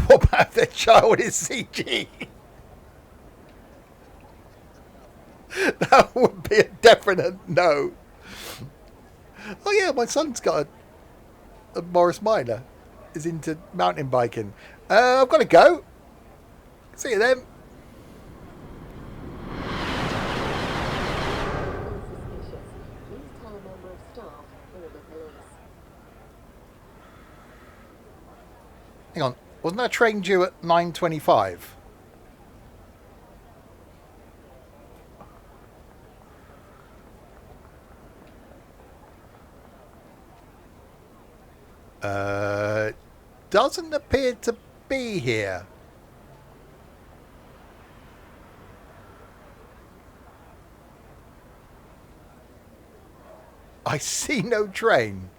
What about if their child is CG? That would be a definite no. Oh yeah, my son's got a Morris Minor. Is into mountain biking. I've got to go. See you then. Suspicious. Please tell a member of staff or the police. Hang on. Wasn't that train due at 9:25? Doesn't appear to be here. I see no train.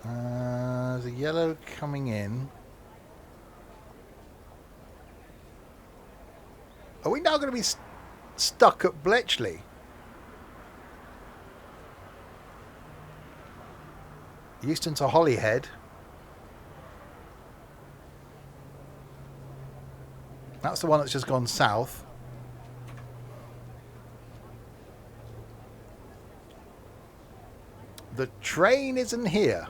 There's a yellow coming in. Are we now going to be stuck at Bletchley? Euston to Holyhead. That's the one that's just gone south. The train isn't here.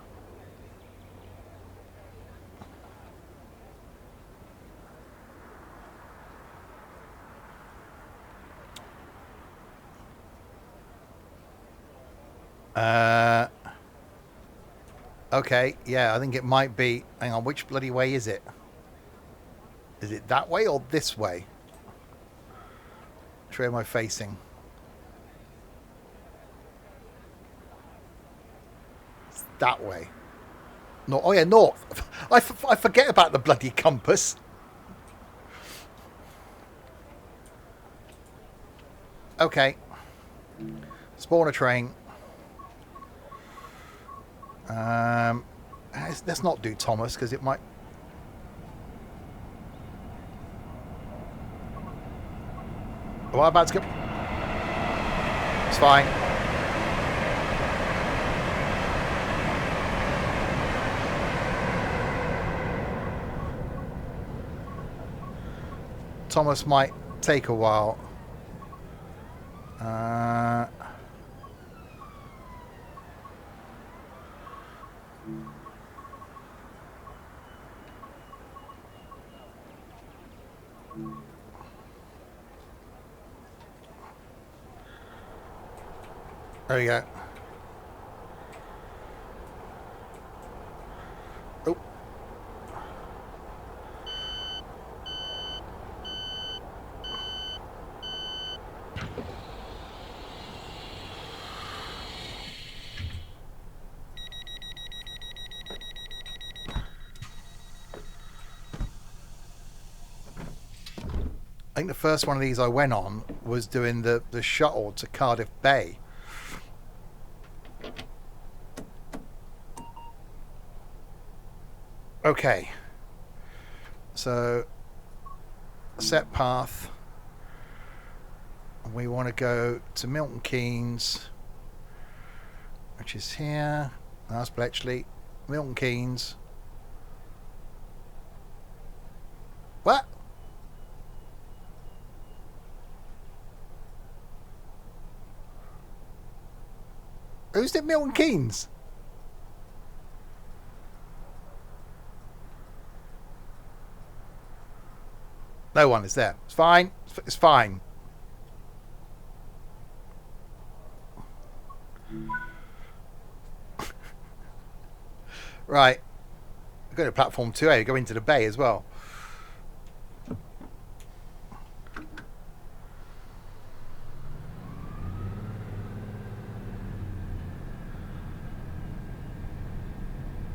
Okay, yeah, I think it might be. Hang on, which bloody way is it? Is it that way or this way? Which way am I facing? It's that way. No, oh yeah, north. I forget about the bloody compass. Okay. Spawn a train. Let's not do Thomas because it might. Well, I'm about to go. It's fine. Thomas might take a while. There we go. Oh. I think the first one of these I went on was doing the shuttle to Cardiff Bay. Okay, so set path. We want to go to Milton Keynes, which is here. That's Bletchley. Milton Keynes. What? Who's it? Milton Keynes? No one is there. It's fine. It's fine. Right. Go to platform 2A. Go into the bay as well.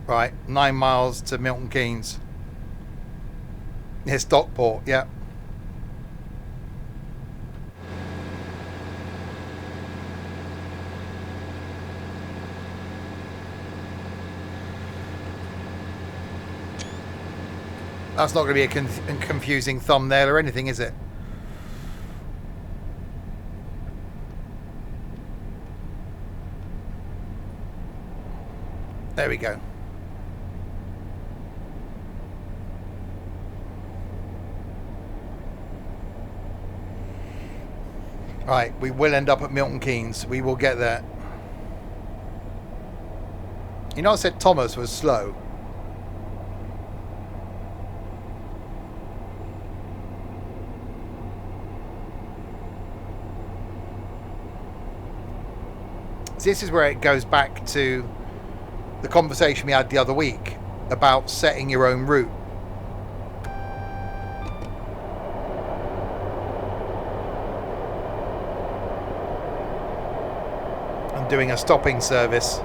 Right. 9 miles to Milton Keynes. Near Stockport, yeah. That's not going to be a confusing thumbnail or anything, is it? There we go. Right, we will end up at Milton Keynes. We will get there. You know, I said Thomas was slow. This is where it goes back to the conversation we had the other week about setting your own route. Doing a stopping service.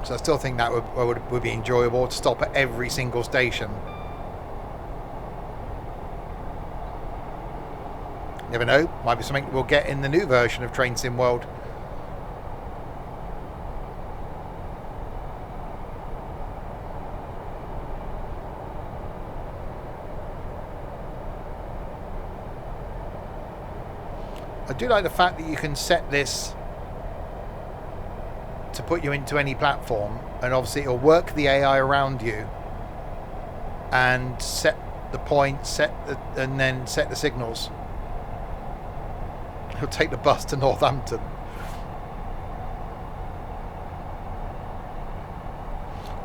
So I still think that would be enjoyable to stop at every single station. Never know, might be something we'll get in the new version of Train Sim World. I do like the fact that you can set this to put you into any platform, and obviously it'll work the AI around you and set the point, and then set the signals. It'll take the bus to Northampton.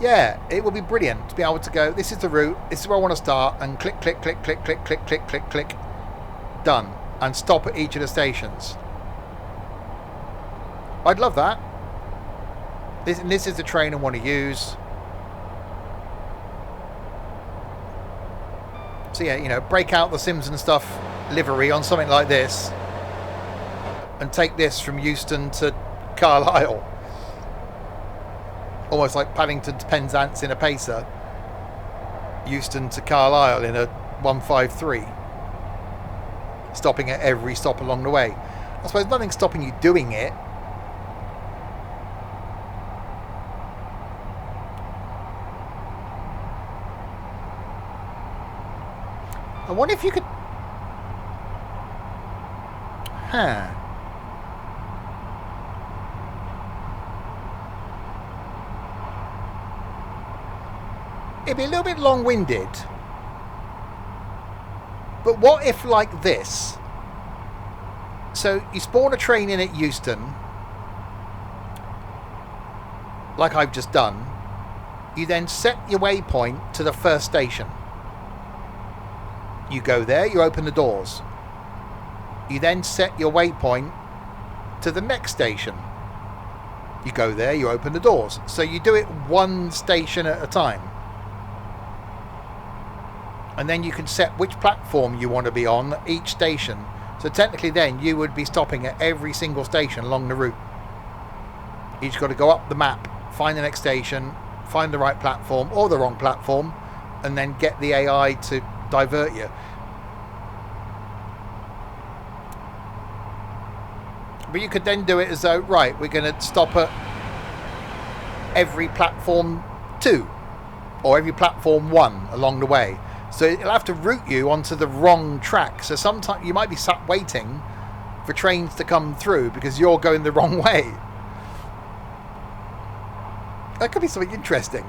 Yeah, it will be brilliant to be able to go, this is the route, this is where I want to start, and click, click, click, click, click, click, click, click, click, done. And stop at each of the stations. I'd love that. This is the train I want to use. So yeah, you know, break out the Sims and Stuff livery on something like this and take this from Euston to Carlisle. Almost like Paddington to Penzance in a Pacer. Euston to Carlisle in a 153. Stopping at every stop along the way. I suppose nothing's stopping you doing it. wonder if you could... Huh. It'd be a little bit long-winded. But what if like this? So you spawn a train in at Euston, like I've just done. You then set your waypoint to the first station. You go there, you open the doors. You then set your waypoint to the next station. You go there, you open the doors. So you do it one station at a time. And then you can set which platform you want to be on at each station. So technically then you would be stopping at every single station along the route. You just got to go up the map, find the next station, find the right platform or the wrong platform, and then get the AI to divert you. But you could then do it as though, right, we're going to stop at every platform 2 or every platform 1 along the way. So it'll have to route you onto the wrong track. So sometimes you might be sat waiting for trains to come through because you're going the wrong way. That could be something interesting.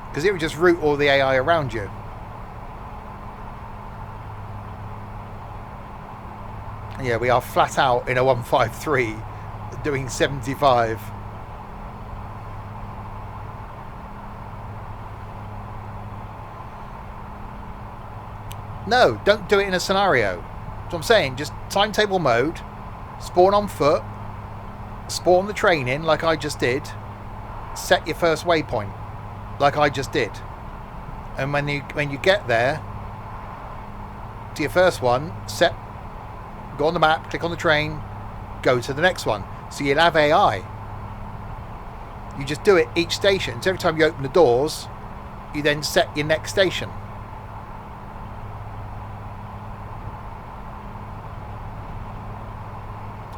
Because it would just route all the AI around you. Yeah, we are flat out in a 153 doing 75. No, don't do it in a scenario. That's what I'm saying. Just timetable mode, spawn on foot, spawn the train in like I just did, set your first waypoint like I just did. And when you get there to your first one, go on the map, click on the train, go to the next one. So you'll have AI. You just do it each station. So every time you open the doors, you then set your next station.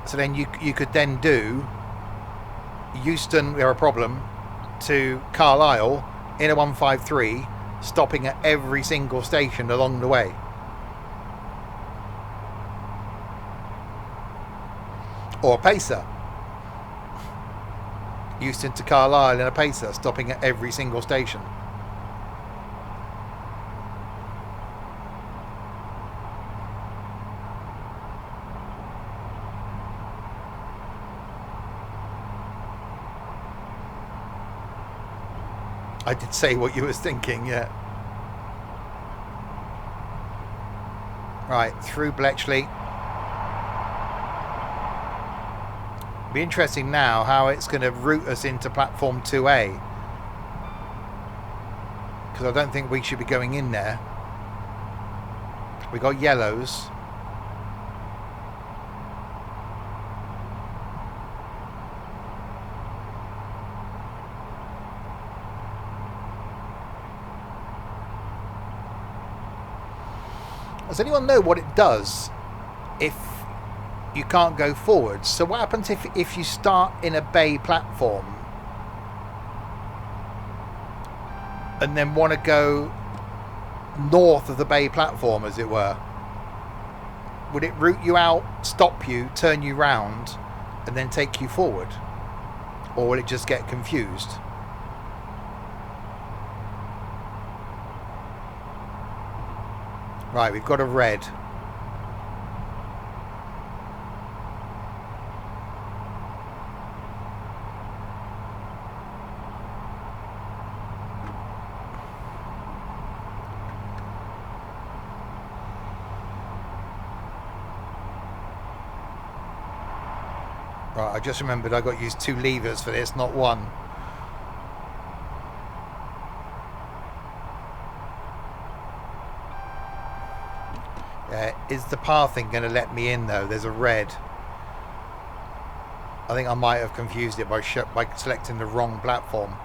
So then you could then do Euston, we have a problem, to Carlisle in a 153, stopping at every single station along the way. Or a pacer. Euston to Carlisle in a pacer, stopping at every single station. I did say what you was thinking, yeah. Right, through Bletchley. Be interesting now how it's going to route us into platform 2A. Because I don't think we should be going in there. We got yellows. Does anyone know what it does if you can't go forwards? So what happens if you start in a bay platform and then want to go north of the bay platform, as it were? Would it route you out, stop you, turn you round, and then take you forward? Or will it just get confused? Right, we've got a red. Right, I just remembered I got to use 2 levers for this, not 1. Is the pathing going to let me in though? There's a red. I think I might have confused it by selecting the wrong platform.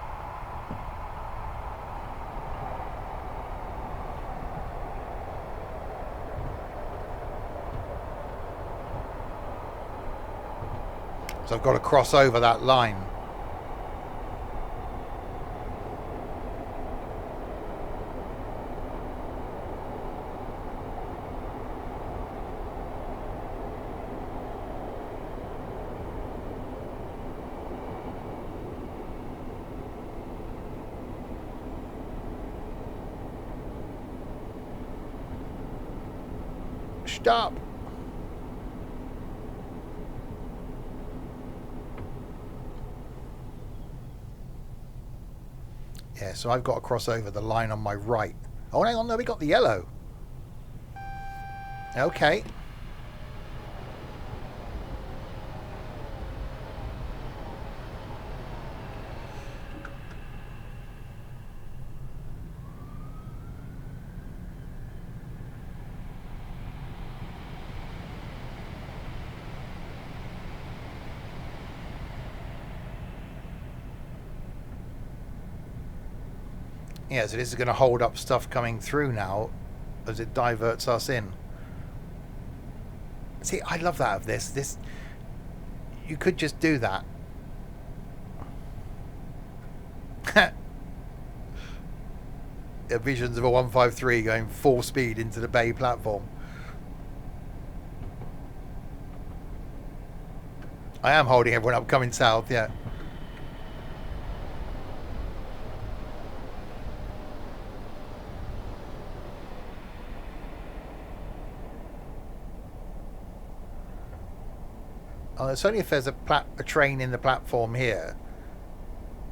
So I've got to cross over that line. load up. Yeah, so I've got to cross over the line on my right. Oh, hang on, no, we got the yellow. Okay. Yeah, so this is going to hold up stuff coming through now as it diverts us in. See, I love that of this. This, you could just do that. Visions of a 153 going full speed into the bay platform. I am holding everyone up coming south, yeah. Oh, it's only if there's a train in the platform here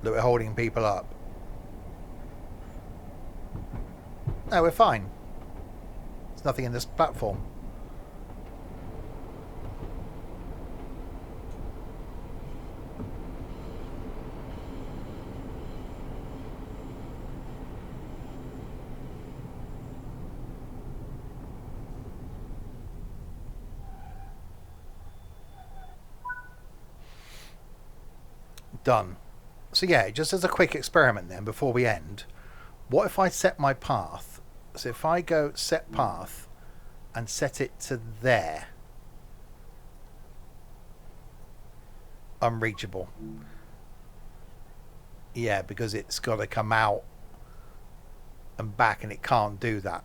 that we're holding people up. No, we're fine. There's nothing in this platform. Done. So yeah, just as a quick experiment then before we end, what if I set my path? So if I go set path and set it to there, unreachable. Yeah, because it's got to come out and back, and it can't do that.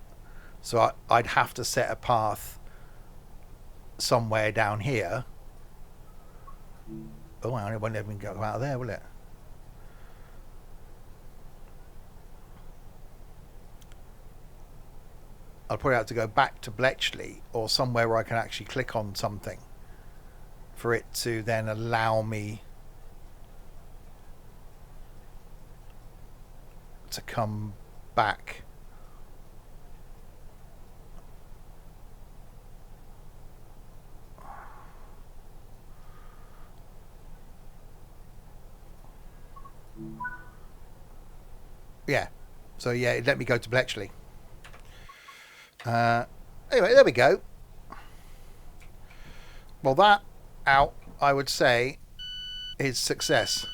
So I'd have to set a path somewhere down here. Oh, it won't even go out of there, will it? I'll probably have to go back to Bletchley or somewhere where I can actually click on something for it to then allow me to come back. Yeah, so yeah, it let me go to Bletchley. Anyway, there we go. Well, that out, I would say, is success.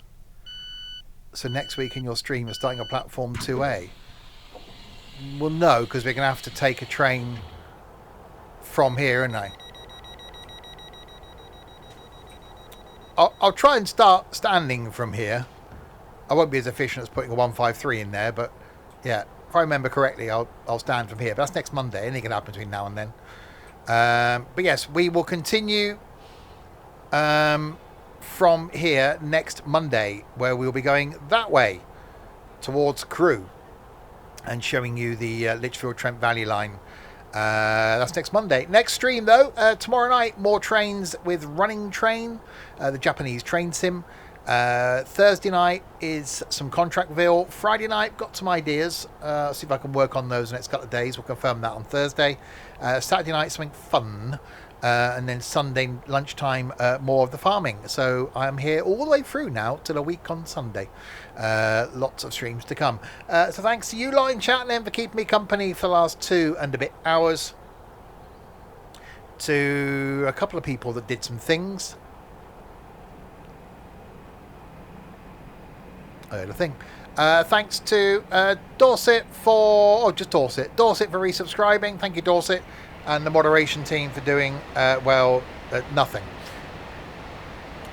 So next week in your stream, you're starting on platform 2A. Well, no, because we're going to have to take a train from here, aren't I? I'll try and start standing from here. I won't be as efficient as putting a 153 in there, but yeah, if I remember correctly, I'll stand from here. But that's next Monday. Anything can happen between now and then. But yes, we will continue from here next Monday, where we'll be going that way towards Crewe and showing you the Lichfield Trent Valley line. That's next Monday. Next stream though, tomorrow night, more trains with Running Train, the Japanese train sim. Thursday night is some Contractville. Friday night, got some ideas. See if I can work on those the next couple of days. We'll confirm that on Thursday. Saturday night, something fun. And then Sunday lunchtime, more of the farming. So I'm here all the way through now till a week on Sunday. Lots of streams to come. So thanks to you lot in chat then for keeping me company for the last 2 and a bit hours. To a couple of people that did some things. I heard a thing. Thanks to Dorset for... Oh, just Dorset. Dorset for resubscribing. Thank you, Dorset. And the moderation team for doing, nothing.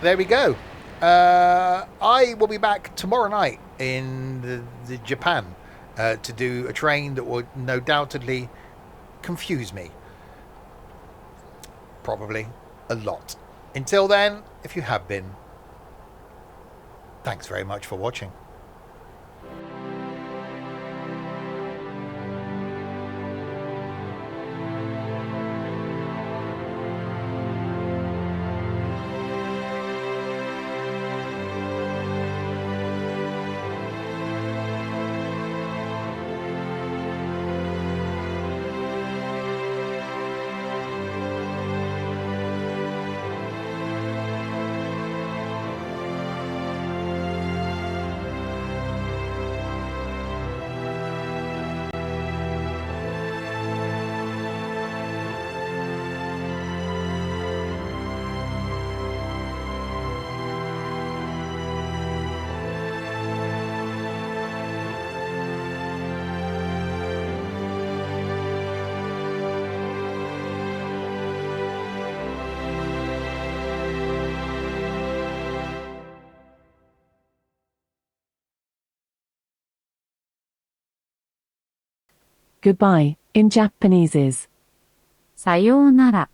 There we go. I will be back tomorrow night in the Japan to do a train that would no doubtedly confuse me. Probably a lot. Until then, if you have been, thanks very much for watching. Goodbye in Japanese is さようなら